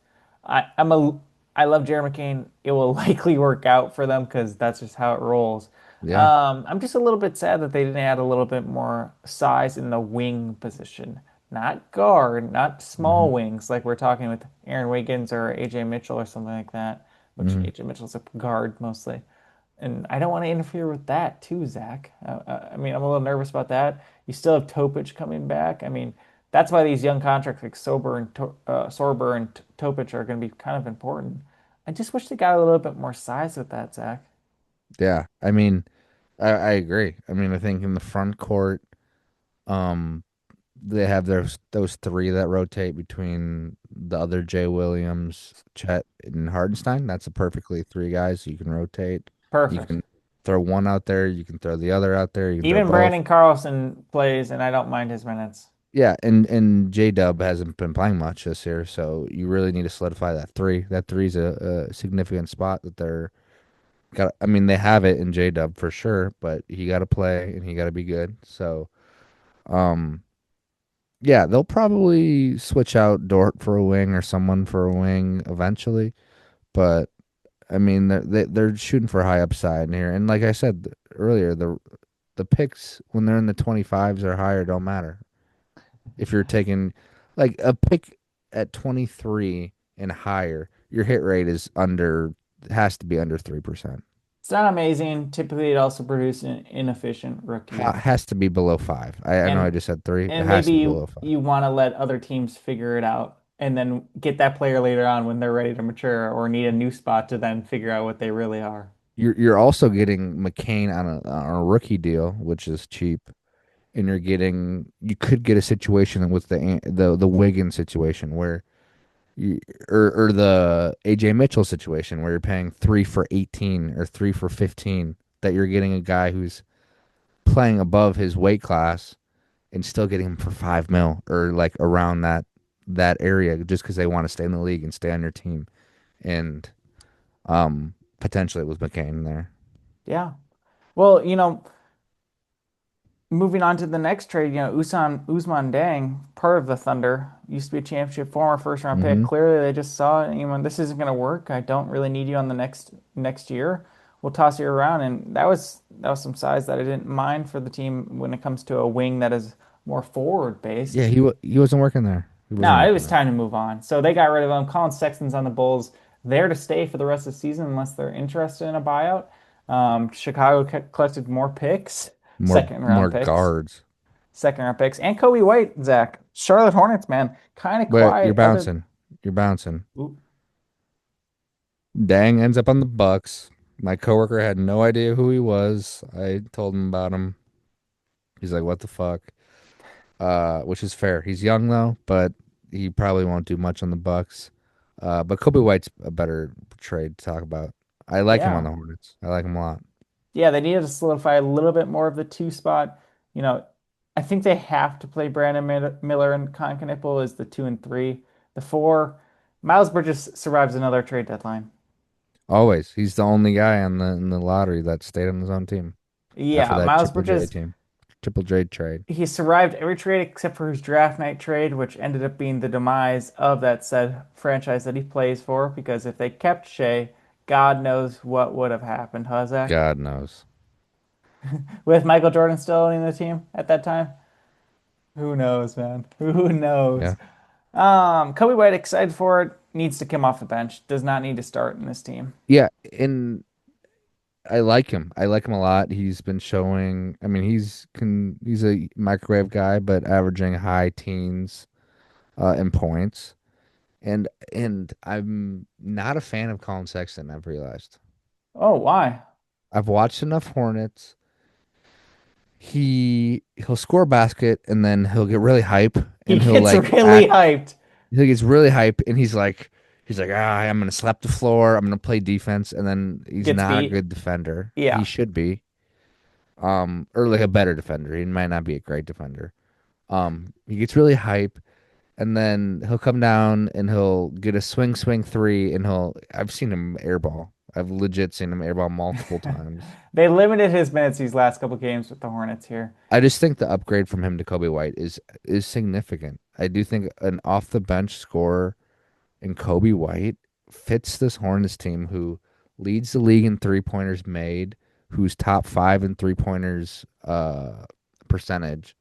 I love Jerry McCain. It will likely work out for them because that's just how it rolls. Yeah. I'm just a little bit sad that they didn't add a little bit more size in the wing position. Not guard, not small hmm wings like we're talking with Aaron Wiggins or AJ Mitchell or something like that, which hmm AJ Mitchell's a guard mostly. And I don't want to interfere with that too, Zach. I mean, I'm a little nervous about that. You still have Topic coming back. I mean, that's why these young contracts like Sorber and Topic are going to be kind of important. I just wish they got a little bit more size with that, Zach. Yeah. I mean, I agree. I mean, I think in the front court, um, they have those three that rotate between the other Jay Williams, Chet, and Hardenstein. That's a perfectly three guys you can rotate. You Perfect. can throw one out there, you can throw the other out there, you can throw Even both. Brandon Carlson plays, and I don't mind his minutes. Yeah, and J Dub hasn't been playing much this year, so you really need to solidify that three. That three's a significant spot that they're got. I mean, they have it in J Dub for sure, but he got to play and he got to be good. So, um, yeah, they'll probably switch out Dort for a wing or someone for a wing eventually. But I mean, they're shooting for high upside in here, and like I said earlier, the picks when they're in the 25s or higher don't matter. If you're taking like a pick at 23 and higher, your hit rate is under has to be under 3%. It's not amazing. Typically, it also produces an inefficient rookie. Has to be below 5. I know I And just said 3. It and has maybe to be below you 5. you want to let other teams figure it out and then get that player later on when they're ready to mature or need a new spot to then figure out what they really are. You're also getting McCain on a rookie deal, which is cheap, and you could get a situation with the Wiggins situation where you or the AJ Mitchell situation where you're paying 3 for 18 or 3 for 15 that you're getting a guy who's playing above his weight class and still getting him for 5 mil or like around that area just because they want to stay in the league and stay on your team and potentially with McCain there. Yeah. Well, moving on to the next trade, Usman Dang, part of the Thunder, used to be a championship, former first round pick. Mm-hmm. Clearly, they just saw, this isn't going to work. I don't really need you on the next year. We'll toss you around, and that was some size that I didn't mind for the team when it comes to a wing that is more forward based. Yeah, he wasn't working there. He wasn't No, it working was there. time to move on. So they got rid of him. Colin Sexton's on the Bulls, there to stay for the rest of the season unless they're interested in a buyout. Chicago collected more picks, second More round picks guards. second round picks, and Kobe White, Zach. Charlotte Hornets, man, kind of But you're quiet. Other, bouncing. You're bouncing. Ooh, Dang ends up on the Bucks. My coworker had no idea who he was. I told him about him. He's like, "What the fuck?" Which is fair. He's young though, but he probably won't do much on the Bucks. But Kobe White's a better trade to talk about. I like him on yeah, the Hornets. I like him a lot. yeah, they needed to solidify a little bit more of the two spot. You know, I think they have to play Brandon Miller and Con Knipple as the two and three. The four, Miles Bridges survives another trade deadline. Always. He's the only guy on the in the lottery that stayed on his own team after Yeah, that Miles Triple J Bridges, team. Triple J trade. he survived every trade except for his draft night trade, which ended up being the demise of that said franchise that he plays for. Because if they kept Shea, God knows what would have happened, huh, Zach? God knows. With Michael Jordan still owning the team at that time? Who knows, man? Who knows? Yeah. Kobe White excited for it. Needs to come off the bench. Does not need to start in this team. Yeah, and I like him. I like him a lot. He's been showing. I mean, he's a microwave guy, but averaging high teens in points. And I'm not a fan of Colin Sexton. I've realized. Oh, why? I've watched enough Hornets. He'll score a basket and then he'll get really hype He and he'll gets like really act. hyped. He gets really hype and he's like I'm gonna slap the floor. I'm gonna play defense and then he's Gets not a beat. good defender. He Yeah. should be. or like a better defender. He might not be a great defender. He gets really hype, and then he'll come down and he'll get a swing three, and I've seen him airball. I've legit seen him airball multiple times. They limited his minutes these last couple games with the Hornets here. I just think the upgrade from him to Kobe White is significant. I do think an off the bench scorer in Kobe White fits this Hornets team who leads the league in three pointers made, who's top five in three pointers percentage.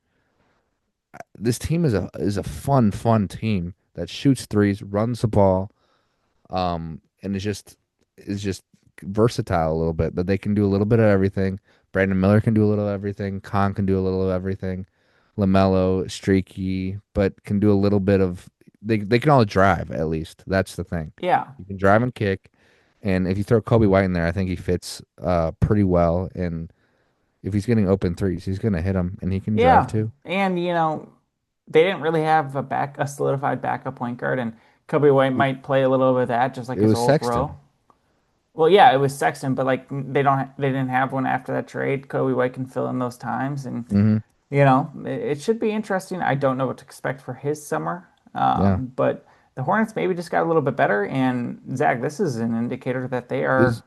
This team is a fun team that shoots threes, runs the ball, and is just versatile a little bit. But they can do a little bit of everything. Brandon Miller can do a little of everything. Khan can do a little of everything. LaMelo, streaky, but can do a little bit of. They can all drive at least. That's the thing. Yeah. You can drive and kick, and if you throw Kobe White in there, I think he fits pretty well. And if he's getting open threes, he's gonna hit them, and he can drive Yeah. too. And they didn't really have a solidified backup point guard, and Kobe White might play a little bit of that, just like It his was old bro. Sexton. Well, yeah, it was Sexton, but like they didn't have one after that trade. Kobe White can fill in those times, and Hmm. it should be interesting. I don't know what to expect for his summer, Yeah. but the Hornets maybe just got a little bit better. And Zach, this is an indicator that This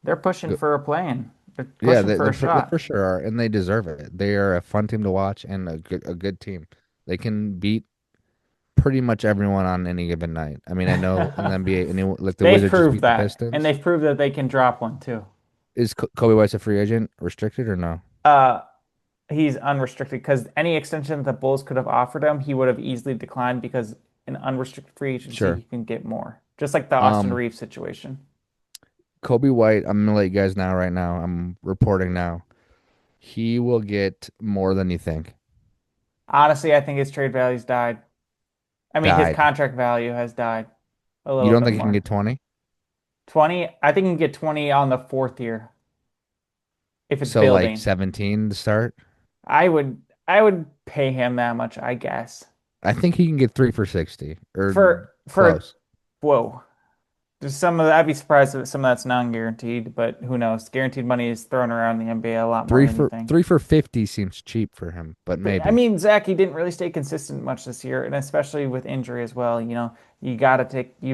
they're pushing for a play-in. They're Yeah, pushing for a they for shot. sure are, and they deserve it. They are a fun team to watch and a good team. They can beat pretty much everyone on any given night. I mean, I know in the NBA, like the They've Wizards just proved beat the that, and Pistons. they've proved that they can drop one too. Is Kobe White's a free agent, restricted or no? Uh, he's unrestricted because any extension that the Bulls could have offered him, he would have easily declined because in unrestricted free agency, he Sure. can get more. Just like the Austin Um, Reeves situation. Kobe White, I'm gonna let you guys know right now. I'm reporting now. He will get more than you think. Honestly, I think his trade value's died. I mean, his Died. contract value has died a You little don't bit think he can more. get 20? 20, I think he can get 20 on the fourth year if it's So like building. 17 to start? I would pay him that much, I guess. I think he can get three for 60 or For close. whoa. There's I'd be surprised if some of that's non-guaranteed, but who knows? Guaranteed money is thrown around in the NBA a lot more Three than you for think. three for 50 seems cheap for him, but I maybe. mean, Zach, he didn't really stay consistent much this year, and especially with injury as well. You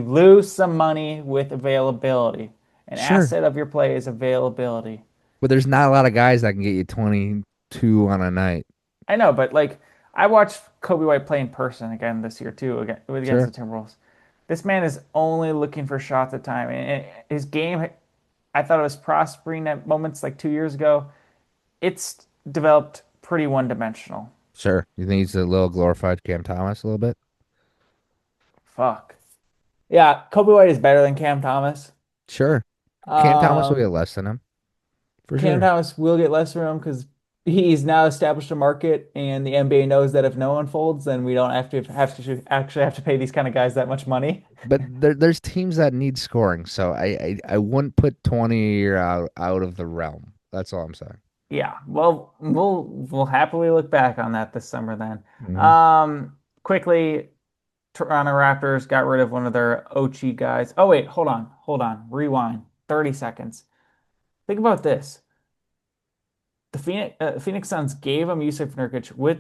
lose some money with availability. An Sure. asset of your play is availability. But there's not a lot of guys that can get you 22 on a night. I know, but like I watched Kobe White play in person again this year too, against the Sure. Timberwolves. This man is only looking for shots at time, and his game, I thought it was prospering at moments like 2 years ago. It's developed pretty one-dimensional. Sure. You think he's a little glorified Cam Thomas a little bit? Fuck. Yeah, Kobe White is better than Cam Thomas. Sure. Cam Thomas will Um, get less than him, for Cam sure. Thomas will get less from him because he's now established a market, and the NBA knows that if no one folds, then we don't have to actually have to pay these kind of guys that much money. But there's teams that need scoring, so I wouldn't put 20 a year out of the realm. That's all I'm saying. Yeah, well, we'll happily look back on that this summer then. Hmm. Quickly, Toronto Raptors got rid of one of their Ochi guys. Oh wait, hold on, rewind, 30 seconds. Think about this. The Phoenix Suns gave him Yusuf Nurkic with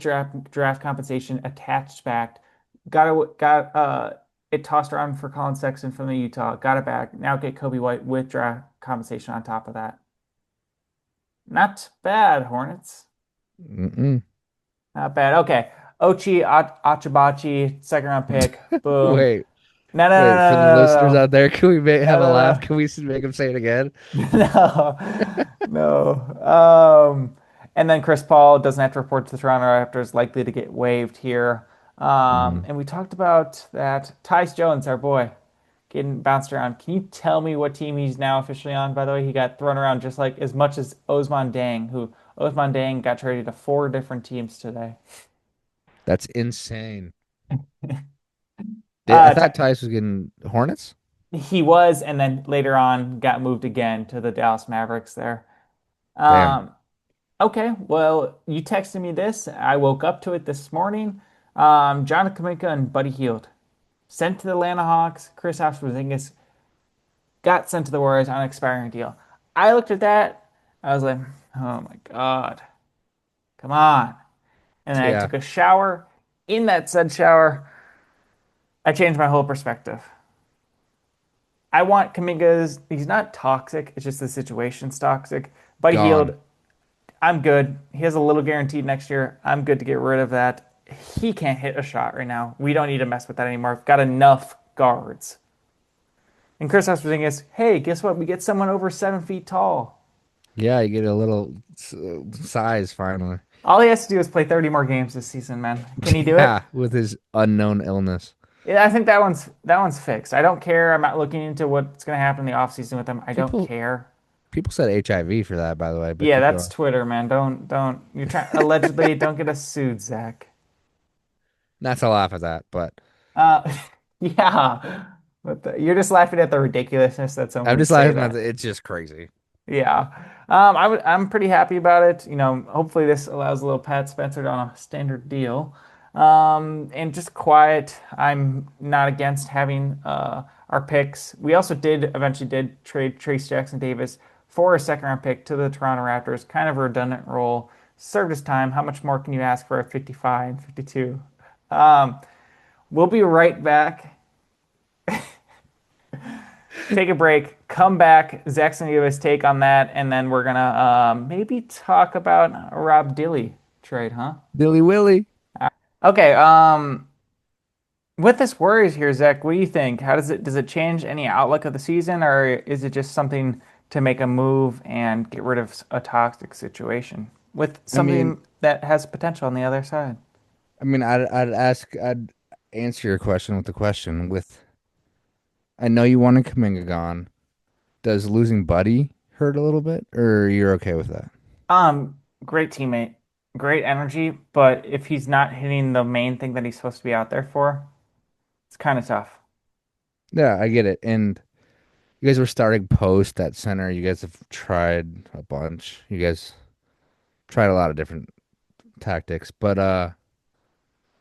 draft compensation attached back. Got it tossed around for Colin Sexton from the Utah. Got it back. Now get Kobe White with draft compensation on top of that. Not bad, Hornets. Mm-mm. Not bad. Okay. Achabachi, second round pick. Boom. Wait, No, no, wait. For the listeners no, out there, can we have a no, laugh? Can we make him say it again? no, no, no, no, no. And then Chris Paul doesn't have to report to the Toronto Raptors, likely to get waived here. Hmm. And we talked about that. Tyus Jones, our boy, getting bounced around. Can you tell me what team he's now officially on? By the way, he got thrown around just like as much as Osman Dang, who Osman Dang got traded to four different teams today. That's insane. I Uh, thought Tice was getting Hornets. he was, and then later on got moved again to the Dallas Mavericks there. Damn. Um, okay, well, you texted me this. I woke up to it this morning. Jonathan Kuminga and Buddy Hield sent to the Atlanta Hawks. Chris Porzingis got sent to the Warriors on an expiring deal. I looked at that. I was like, Oh my God. Come on. And then I Yeah, took a shower. In that said shower, I changed my whole perspective. I want Kaminga's, he's not toxic, it's just the situation's toxic. Buddy gone. healed. I'm good. He has a little guaranteed next year. I'm good to get rid of that. He can't hit a shot right now. We don't need to mess with that anymore. We've got enough guards. And Chris Porzingis, hey, guess what? We get someone over 7 feet tall. Yeah, you get a little size finally. All he has to do is play 30 more games this season, man. Can he do it? Yeah, with his unknown illness. Yeah, I think that one's fixed. I don't care. I'm not looking into what's going to happen in the offseason with him. I don't People care. people said HIV for that, by the way, but Yeah, keep that's going. Twitter, man. Don't you're trying allegedly don't get us sued, Zach. Not to laugh at that, but Uh yeah. You're just laughing at the ridiculousness that someone I'm would just say laughing at that. it's just crazy. Yeah. I'm pretty happy about it. Hopefully this allows a little Pat Spencer on a standard deal. And just quiet. I'm not against having our picks. We also eventually did trade Trace Jackson Davis for a second round pick to the Toronto Raptors. Kind of a redundant role. Served his time. How much more can you ask for a 55, 52? Um, we'll be right back. Take a break, come back. Zach's gonna give his take on that, and then we're gonna maybe talk about a Rob Dilly trade, huh? Dilly Willy. Okay. With this Warriors here, Zach, what do you think? How does it change any outlook of the season, or is it just something to make a move and get rid of a toxic situation with I mean, something that has potential on the other side? I'd answer your question with the question with I know you wanted Kaminga gone. Does losing Buddy hurt a little bit, or you're okay with that? Great teammate, great energy, but if he's not hitting the main thing that he's supposed to be out there for, it's kind of tough. Yeah, I get it. And you guys were starting post at center. You guys have tried a bunch. You guys tried a lot of different tactics, but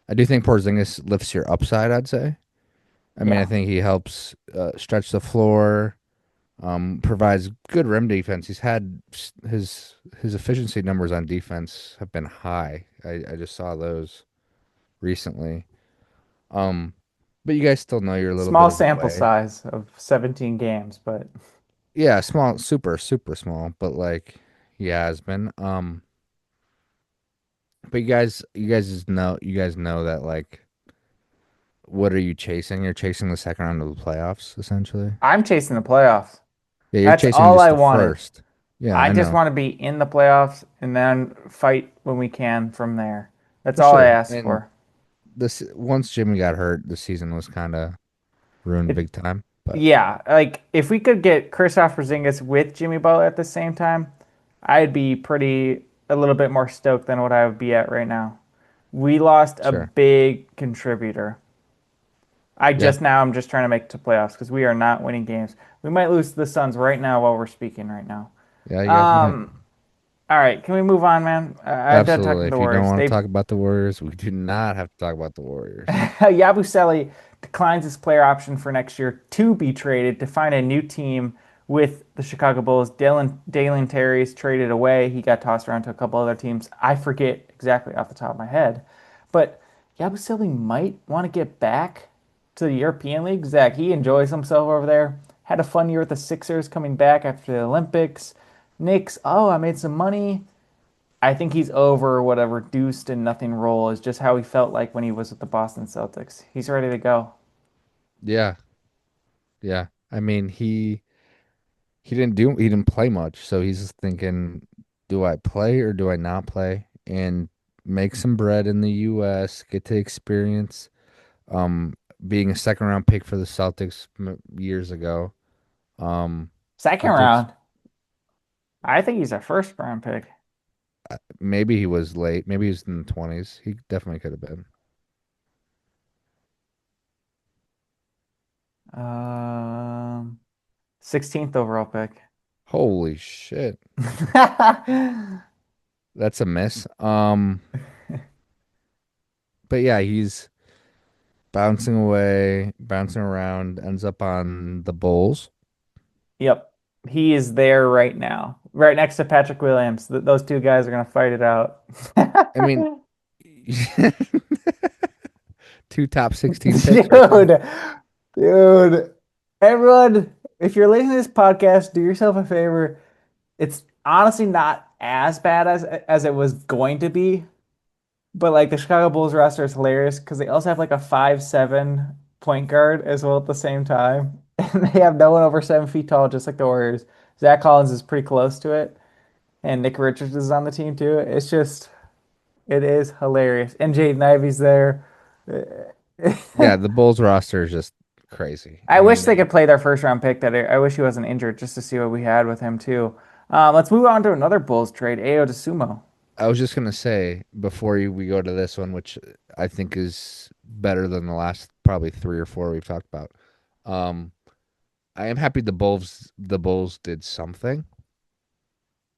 I do think Porzingis lifts your upside, I'd say. I mean, I Yeah. think he helps stretch the floor, provides good rim defense. He's had his efficiency numbers on defense have been high. I just saw those recently. Um, but you guys still know you're a little bit Small of a sample way. size of 17 games, but Yeah, small, super small, but like he has been. But you guys know that like what are you chasing? You're chasing the second round of the playoffs, essentially. I'm chasing the playoffs. Yeah, you're That's chasing all just I the wanted. first. Yeah, I I just know. want to be in the playoffs and then fight when we can from there. That's For all I sure. asked And for. this once Jimmy got hurt, the season was kind of ruined It, big time. But yeah, like if we could get Kristaps Porzingis with Jimmy Butler at the same time, I'd be pretty a little bit more stoked than what I would be at right now. We lost a sure. big contributor. Yeah. I'm just trying to make it to playoffs because we are not winning games. We might lose to the Suns right now while we're speaking right now. Yeah, you guys might. Um, all right, can we move on, man? I'm done talking Absolutely. to the If you don't Warriors. want to They've talk about the Warriors, we do not have to talk about the Warriors. Yabusele declines his player option for next year to be traded to find a new team with the Chicago Bulls. Dalen Terry's traded away. He got tossed around to a couple other teams. I forget exactly off the top of my head, but Yabusele might want to get back to the European League. Zach, he enjoys himself over there. Had a fun year with the Sixers coming back after the Olympics. Knicks, oh, I made some money. I think he's over whatever deuced and nothing role is just how he felt like when he was with the Boston Celtics. He's ready to go. Yeah. Yeah. I mean, he didn't play much, so he's just thinking, do I play or do I not play? And make some bread in the US, get to experience being a second round pick for the Celtics years ago. Um Second get to round, I think he's a first round pick. maybe he was late, maybe he was in the 20s. He definitely could have been. Um, 16th overall pick. Holy shit. That's a miss. But yeah, he's bouncing away, bouncing around, ends up on the Bulls. Yep. He is there right now, right next to Patrick Williams. Those two guys are gonna fight it out. I mean, two top 16 picks right there. Dude, dude, everyone, if you're listening to this podcast, do yourself a favor. It's honestly not as bad as it was going to be, but like the Chicago Bulls roster is hilarious because they also have like a 5'7" point guard as well at the same time. And they have no one over 7 feet tall, just like the Warriors. Zach Collins is pretty close to it, and Nick Richards is on the team too. It is hilarious. And Jaden Ivey's there. Yeah, the Bulls roster is just crazy. I I mean, wish they could play their first round pick. I wish he wasn't injured just to see what we had with him too. Let's move on to another Bulls trade, Ayo Sumo. I was just gonna say before we go to this one, which I think is better than the last probably three or four we've talked about. Um, I am happy the Bulls did something.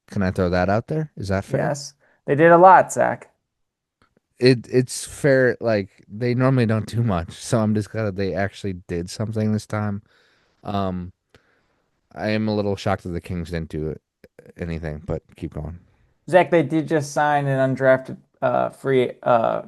Can I throw that out there? Is that fair? Yes, they did a lot, Zach. It's fair. Like they normally don't do much, so I'm just glad that they actually did something this time. Um, I am a little shocked that the Kings didn't do anything, but keep going. Zach, they did just sign an undrafted free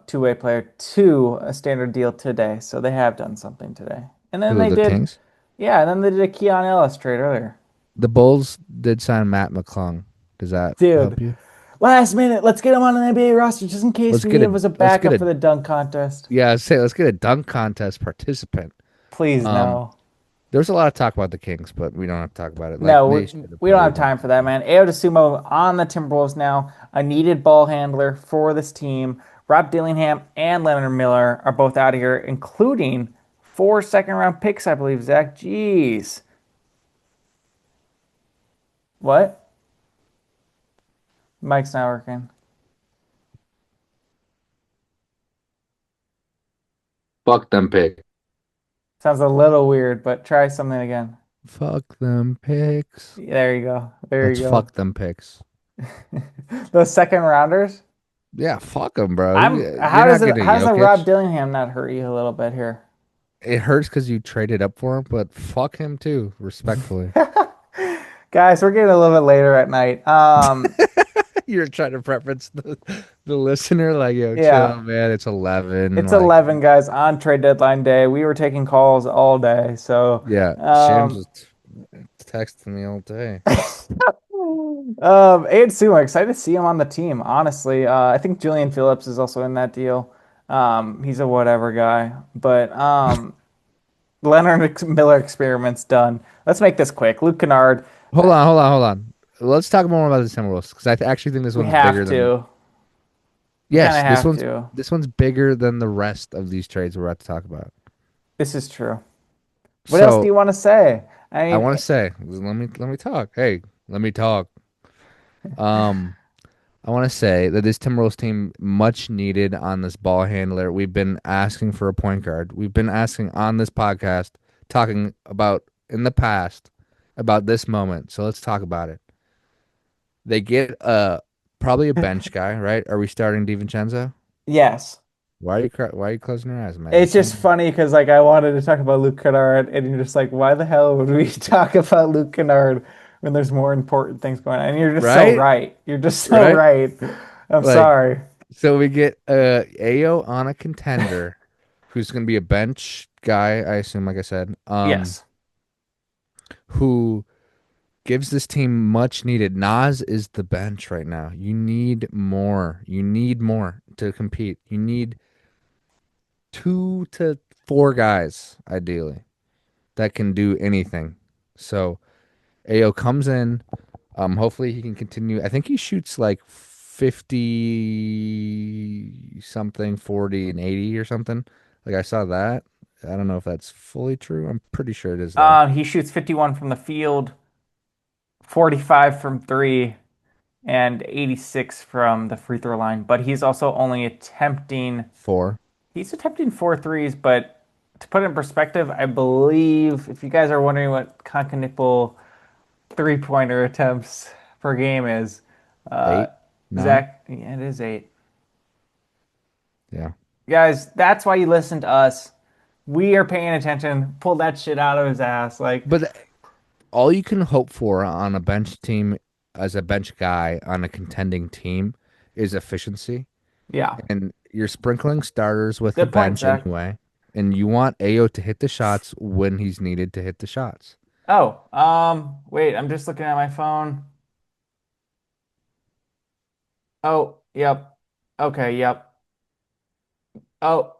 two-way player to a standard deal today, so they have done something today. And then Who, they the did, Kings? yeah, and then they did a Keon Ellis trade earlier. The Bulls did sign Matt McClung. Does that Dude, help you? last minute, let's get him on an NBA roster just in case Let's we get need a him as a let's get backup a for the dunk contest. yeah, say let's get a dunk contest participant. Please, Um, no. there's a lot of talk about the Kings, but we don't have to talk about it. Like No, they should have we don't probably have done time for that, something. man. Ayo Dosunmu on the Timberwolves now, a needed ball handler for this team. Rob Dillingham and Leonard Miller are both out of here, including 4 second round picks, I believe, Zach. Jeez. What? Mike's not working. Fuck them picks. Sounds a little weird, but try something again. Fuck them picks. There you go. There Let's you go. fuck them picks. Those second rounders. Yeah, fuck them, bro. I'm You're not getting how does the Rob Jokic. Dillingham not hurt you a little bit here? It hurts because you traded up for him, but fuck him too, respectfully. Guys, we're getting a little bit later at night. You're trying to preference the listener, like, yo, chill, Yeah, man. It's 11. it's Like, 11 guys on trade deadline day. We were taking calls all day. So, yeah, Shams um, was texting me all day. Aid Suma, excited to see him on the team, honestly. I think Julian Phillips is also in that deal. He's a whatever guy, but Miller experiment's done. Let's make this quick. Luke Kennard, Hold on, hold on, hold on. Let's talk more about the Timberwolves because actually think this we one's have bigger than. to. We kind Yes, of have to. this one's bigger than the rest of these trades we're about to talk about. This is true. What else do So you want to say? I I mean, want to say, let me talk. Hey, let me talk. Um, I want to say that this Timberwolves team much needed on this ball handler. We've been asking for a point guard. We've been asking on this podcast, talking about in the past about this moment. So let's talk about it. They get probably a bench guy, right? Are we starting DiVincenzo? yes. Why are you closing your eyes, It's just Madison? funny because like I wanted to talk about Luke Kennard, and you're just like, why the hell would we talk about Luke Kennard when there's more important things going on? And you're just so Right? right. You're just so Right? right. I'm Like sorry. so we get Ayo on a contender who's going to be a bench guy, I assume like I said. Yes. Who gives this team much needed. Nas is the bench right now. You need more. You need more to compete. You need 2 to 4 guys, ideally, that can do anything. So Ayo comes in. Hopefully he can continue. I think he shoots like 50 something, 40 and 80 or something. Like I saw that. I don't know if that's fully true. I'm pretty sure it is though. He shoots 51 from the field, 45 from three, and 86 from the free throw line. But Four, he's attempting four threes. But to put it in perspective, I believe if you guys are wondering what Concanipple three-pointer attempts per game is, uh, 8, 9. Zach, yeah, it is 8. Yeah. Guys, that's why you listen to us. We are paying attention. Pull that shit out of his ass. Like, But all you can hope for on a bench team as a bench guy on a contending team is efficiency. Yeah. And you're sprinkling starters with the Good point, bench Zach. anyway. And you want Ayo to hit the shots when he's needed to hit the shots. Oh, wait, I'm just looking at my phone. Oh, yep. Okay, yep. Oh,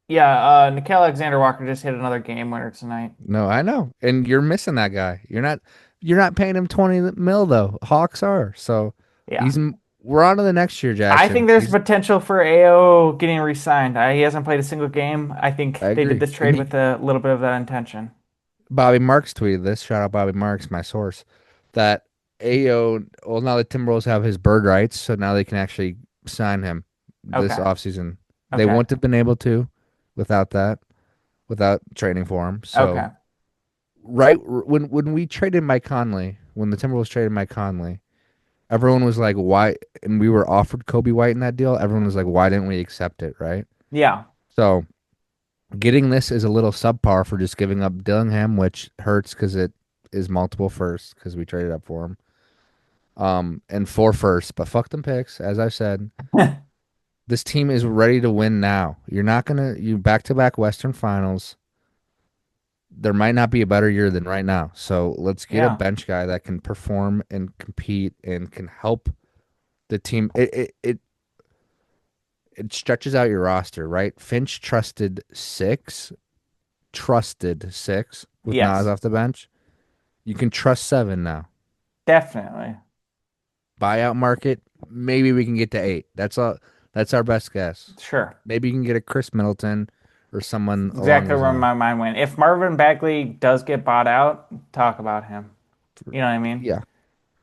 yeah, Nickel Alexander Walker just hit another game winner tonight. No, I know. And you're missing that guy. You're not paying him 20 mil though. Hawks are. So Yeah. he's we're on to the next year, I Jackson. think there's He's potential for AO getting re-signed. He hasn't played a single game. I think I they did agree. this And trade with a little bit of that intention. Bobby Marks tweeted this. Shout out Bobby Marks, my source, that Ayo, well, now the Timberwolves have his bird rights, so now they can actually sign him this Okay. offseason. They Okay. wouldn't have been able to without that, without trading for him. So Okay. right when we traded Mike Conley, when the Timberwolves traded Mike Conley, everyone was like, "Why?" And we were offered Kobe White in that deal. Everyone was like, "Why didn't we accept it?" Right? Yeah. So getting this is a little subpar for just giving up Dillingham, which hurts because it is multiple firsts because we traded up for him. And four firsts, but fuck them picks. As I've said, this team is ready to win now. You're not gonna you back to back Western Finals. There might not be a better year than right now. So let's get a Yeah. bench guy that can perform and compete and can help the team. It stretches out your roster, right? Finch trusted six with Nas Yes. off the bench. You can trust seven now. Definitely. Buyout market, maybe we can get to eight. That's all. That's our best guess. Sure. Maybe you can get a Chris Middleton or someone along Exactly those where lines. my mind went. If Marvin Bagley does get bought out, talk about him. You know what I mean? Yeah.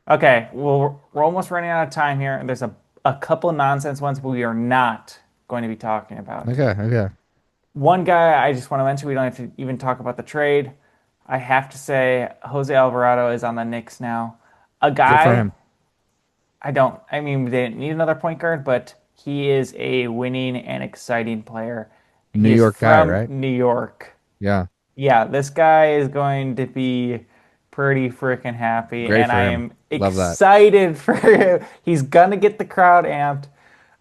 Okay, well, we're almost running out of time here. There's a couple nonsense ones we are not going to be talking about. Okay. Okay. One guy I just want to mention, we don't have to even talk about the trade. I have to say, Jose Alvarado is on the Knicks now. A Good for guy, him. I mean, they didn't need another point guard, but he is a winning and exciting player. New He is York guy, from right? New York. Yeah. Yeah, this guy is going to be pretty freaking happy, Great and for I him. am Love that. excited for him. He's gonna get the crowd amped.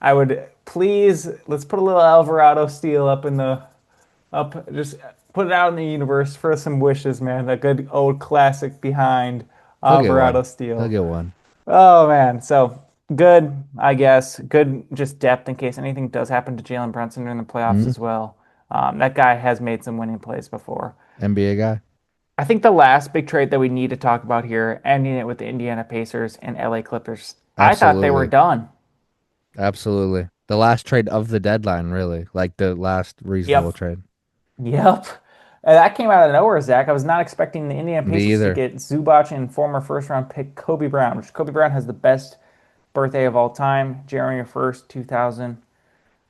I would please let's put a little Alvarado steal up in the up, just put it out in the universe for some wishes, man. A good old classic behind He'll get Alvarado one. He'll steal. get one. Oh man, so good, I guess. Good, just depth in case anything does happen to Jalen Brunson during the playoffs Mhm. as well. That guy has made some winning plays before. NBA guy. I think the last big trade that we need to talk about here, ending it with the Indiana Pacers and LA Clippers. I thought they were Absolutely. done. Absolutely. The last trade of the deadline, really. Like the last reasonable Yep. trade. Yep. That came out of nowhere, Zach. I was not expecting the Indiana Me Pacers to either. get Zubac and former first round pick Kobe Brown, which Kobe Brown has the best birthday of all time, January 1st, 2000.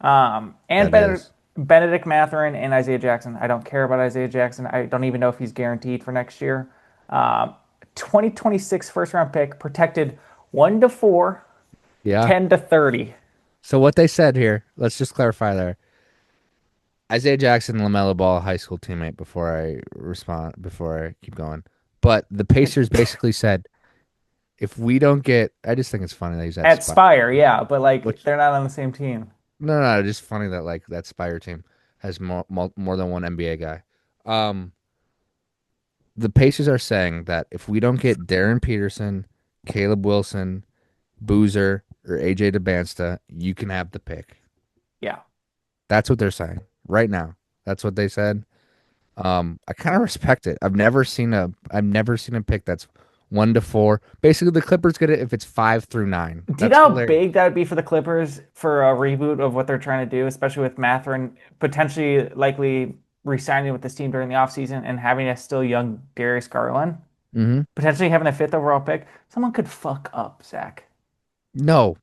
And That is. Benedict Mathurin and Isaiah Jackson. I don't care about Isaiah Jackson. I don't even know if he's guaranteed for next year. Um, 2026 first round pick, protected 1 to 4, Yeah. 10 to 30. So what they said here, let's just clarify there. Isaiah Jackson, LaMelo Ball, high school teammate before I keep going. But the Pacers basically said, if we don't get, I just think it's funny that he's at At Spire. Spire, yeah, but like Which, they're not on the same team. no, just funny that like that Spire team has more than one NBA guy. Um, the Pacers are saying that if we don't get Darren Peterson, Caleb Wilson, Boozer, or AJ DeBansta, you can have the pick. Yeah. That's what they're saying right now. That's what they said. I kind of respect it. I've never seen a pick that's 1 to 4. Basically, the Clippers get it if it's 5 through 9. Do you That's know how hilarious. big that would be for the Clippers for a reboot of what they're trying to do, especially with Mathurin potentially likely re-signing with this team during the offseason and having a still young Darius Garland, Mm-hmm. potentially having a fifth overall pick? Someone could fuck up, Zach. No,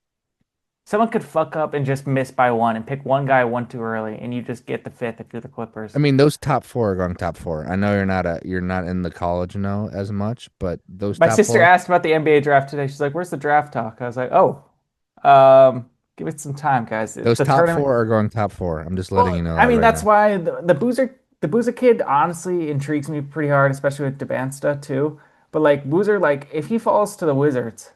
Someone could fuck up and just miss by one and pick one guy one too early, and you just get the fifth if you're the I Clippers. mean those top four are going top four. I know you're not in the college know as much, but those My top sister four, asked about the NBA draft today. She's like, "Where's the draft talk?" I was like, "Oh, give it some time, guys. those The top tournament." four are going top four. I'm just letting Well, you know I that mean, right that's now. why the Boozer kid honestly intrigues me pretty hard, especially with Debansta too. But like Boozer, like if he falls to the Wizards,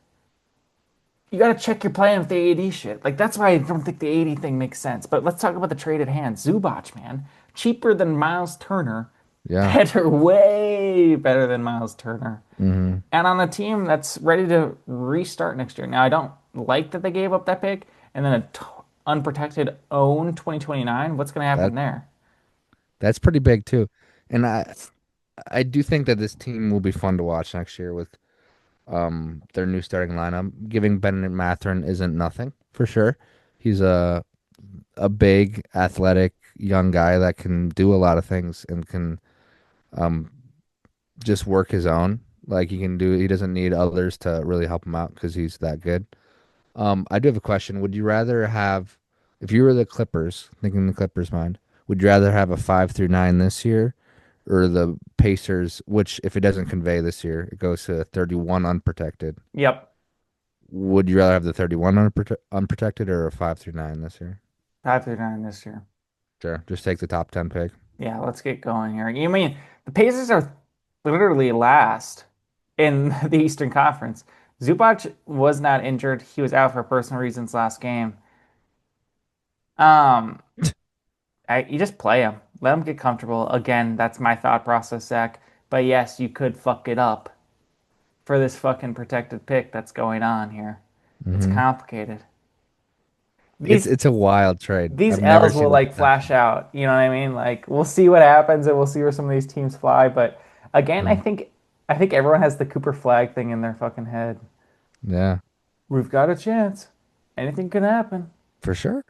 you got to check your plan with the AD shit. Like that's why I don't think the AD thing makes sense. But let's talk about the traded hand. Zubac, man, cheaper than Miles Turner, Yeah. better, way better than Miles Turner, Hmm. and on a team that's ready to restart next year. Now I don't like that they gave up that pick and then unprotected own 2029. What's going to That happen there? that's pretty big too. And I do think that this team will be fun to watch next year with their new starting lineup. Giving Bennett Mathurin isn't nothing for sure. He's a big, athletic young guy that can do a lot of things and can um just work his own. Like he doesn't need others to really help him out because he's that good. I do have a question. Would you rather have, if you were the Clippers, thinking in the Clippers mind, would you rather have a 5 through 9 this year or the Pacers, which if it doesn't convey this year, it goes to 31 unprotected. Yep, Would you rather have the 31 unprotected or a 5 through 9 this year? 5 through 9 this year. Sure. Just take the top 10 pick. Yeah, let's get going here. You mean the Pacers are literally last in the Eastern Conference. Zubac was not injured. He was out for personal reasons last game. Um, you just play him. Let him get comfortable. Again, that's my thought process, Zach. But yes, you could fuck it up for this fucking protected pick that's going on here. It's Hmm. complicated. It's These it's a wild trade. these I've never L's will seen the like potential. flash out. You know what I mean? Like we'll see what happens and we'll see where some of these teams fly. But again, Mm. I think everyone has the Cooper Flag thing in their fucking head. Yeah, We've got a chance. Anything can happen. for sure.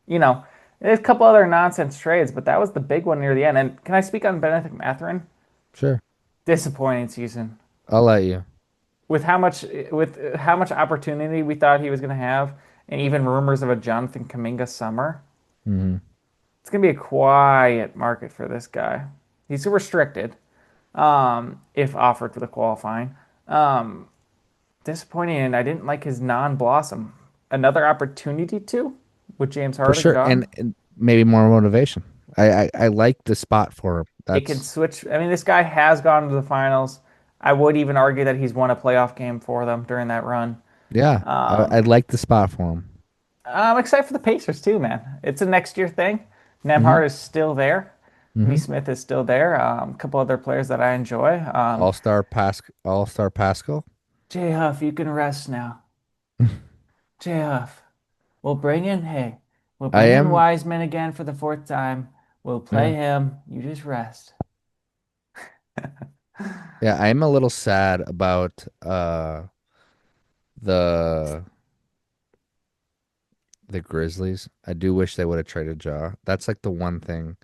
You know, there's a couple other nonsense trades, but that was the big one near the end. And can I speak on Benedict Mathurin? Sure. Disappointing season. I'll let you. With how much opportunity we thought he was going to have, and even rumors of a Jonathan Kuminga summer, Hmm. it's going to be a quiet market for this guy. He's restricted, if offered for the qualifying. Um, Disappointing, and I didn't like his non-blossom. Another opportunity to, with James For Harden sure. gone. And maybe more motivation. I like the spot for him. It can That's switch. I mean, this guy has gone to the finals. I would even argue that he's won a playoff game for them during that run. yeah. I Um, like the spot for him. I'm excited for the Pacers too, man. It's a next year thing. Hmm. Nemhard is still there. Hmm. Smith is still there. A couple other players that I enjoy. All Star Pascal. J Huff, you can rest now. J Huff, we'll bring in. Hey, we'll I bring in am. Wiseman again for the fourth time. We'll play Yeah. him. You just rest. Yeah. I am a little sad about the the Grizzlies. I do wish they would have traded Ja. That's like the one thing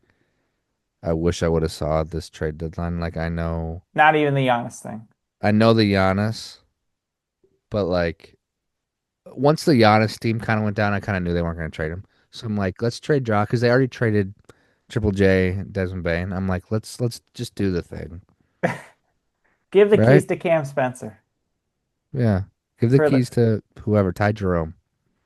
I wish I would have saw this trade deadline. Like Not even the Giannis thing. I know the Giannis, but like once the Giannis team kind of went down, I kind of knew they weren't going to trade him. So I'm like, let's trade Ja because they already traded Triple J, Desmond Bain. I'm like, let's just do the thing, Give the right? keys to Cam Spencer Yeah, give the for the keys to whoever, Ty Jerome.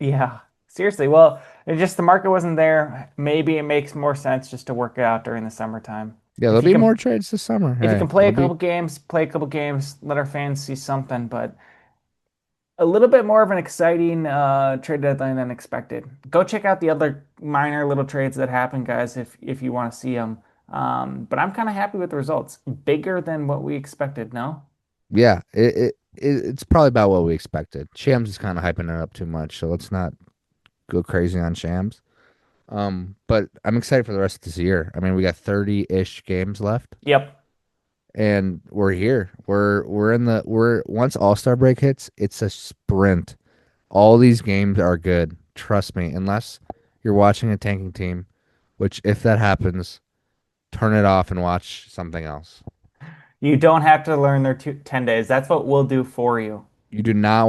yeah. Seriously, well, it just the market wasn't there. Maybe it makes more sense just to work it out during the summertime. Yeah, there'll If you be more can trades this summer. if you Hey, can play a it'll couple be games, play a couple games, let our fans see something, but a little bit more of an exciting trade deadline than expected. Go check out the other minor little trades that happened, guys, if you want to see them. But I'm kind of happy with the results. Bigger than what we expected, no? yeah. It's probably about what we expected. Shams is kind of hyping it up too much, so let's not go crazy on Shams. But I'm excited for the rest of this year. I mean, we got 30-ish games left. Yep. And we're here. We're once All-Star break hits, it's a sprint. All these games are good. Trust me. Unless you're watching a tanking team, which if that happens, turn it off and watch something else. You don't have to learn their 10 days. That's what we'll do for you. You do not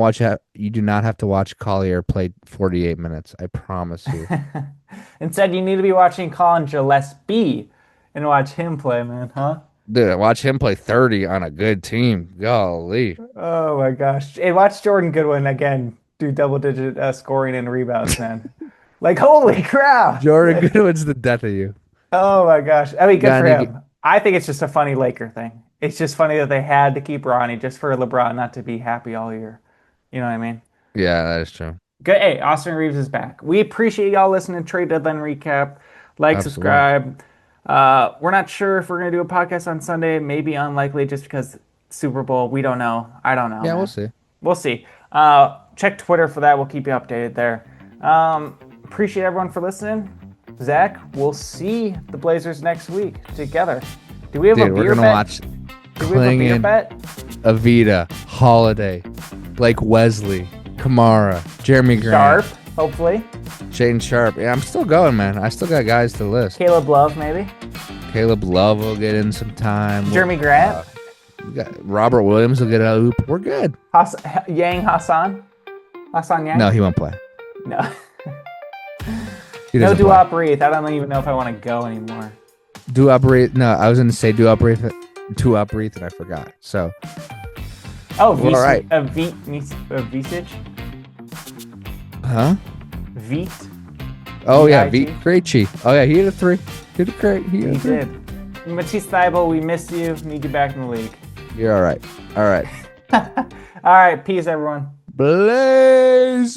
have to watch Collier play 48 minutes. I promise you. Instead, you need to be watching Colin Gillespie and watch him play, man, huh? Dude, watch him play 30 on a good team. Golly. Oh my gosh. And watch Jordan Goodwin again do double digit scoring and rebounds, man. Like, holy crap. Jordan Goodwin's the death of you. Oh my gosh. I mean, good Got for any him. I think it's just a funny Laker thing. It's just funny that they had to keep Ronnie just for LeBron not to be happy all year. You know what I mean? Yeah, that is true. Good. Hey, Austin Reeves is back. We appreciate y'all listening to Trade Deadline Recap. Like, Absolutely. subscribe. We're not sure if we're gonna do a podcast on Sunday. Maybe unlikely, just because Super Bowl. We don't know. I don't know, Yeah, we'll man. see. We'll see. Check Twitter for that. We'll keep you updated there. Appreciate everyone for listening. Zach, we'll see the Blazers next week together. Do we have a Dude, we're beer gonna bet? watch Do we have a beer Klingin, bet? Avita, Holiday, Blake Wesley, Kamara, Jeremy Sharp, Grant, hopefully. Shane Sharp. Yeah, I'm still going, man. I still got guys to list. Caleb Love, maybe. Caleb Love will get in some time. Jeremy Grant. We got Robert Williams will get a hoop. We're good. Yang Hassan. Hassan Yang? No, he won't play. No. He No doesn't play. do-op wreath. I don't even know if I want to go anymore. Do-up wreath. No, I was going to say do-up wreath, two-up wreath, and I forgot. So, Oh, well, all right. Visic? Huh? Veet? Oh, yeah. VIT? Krejci. Oh, yeah. He hit a three. Hit a crate. He hit He a three. did. Matisse Thybulle, we missed you. Need you back in the league. You're all right. All right. All right. Peace, everyone. Blazer.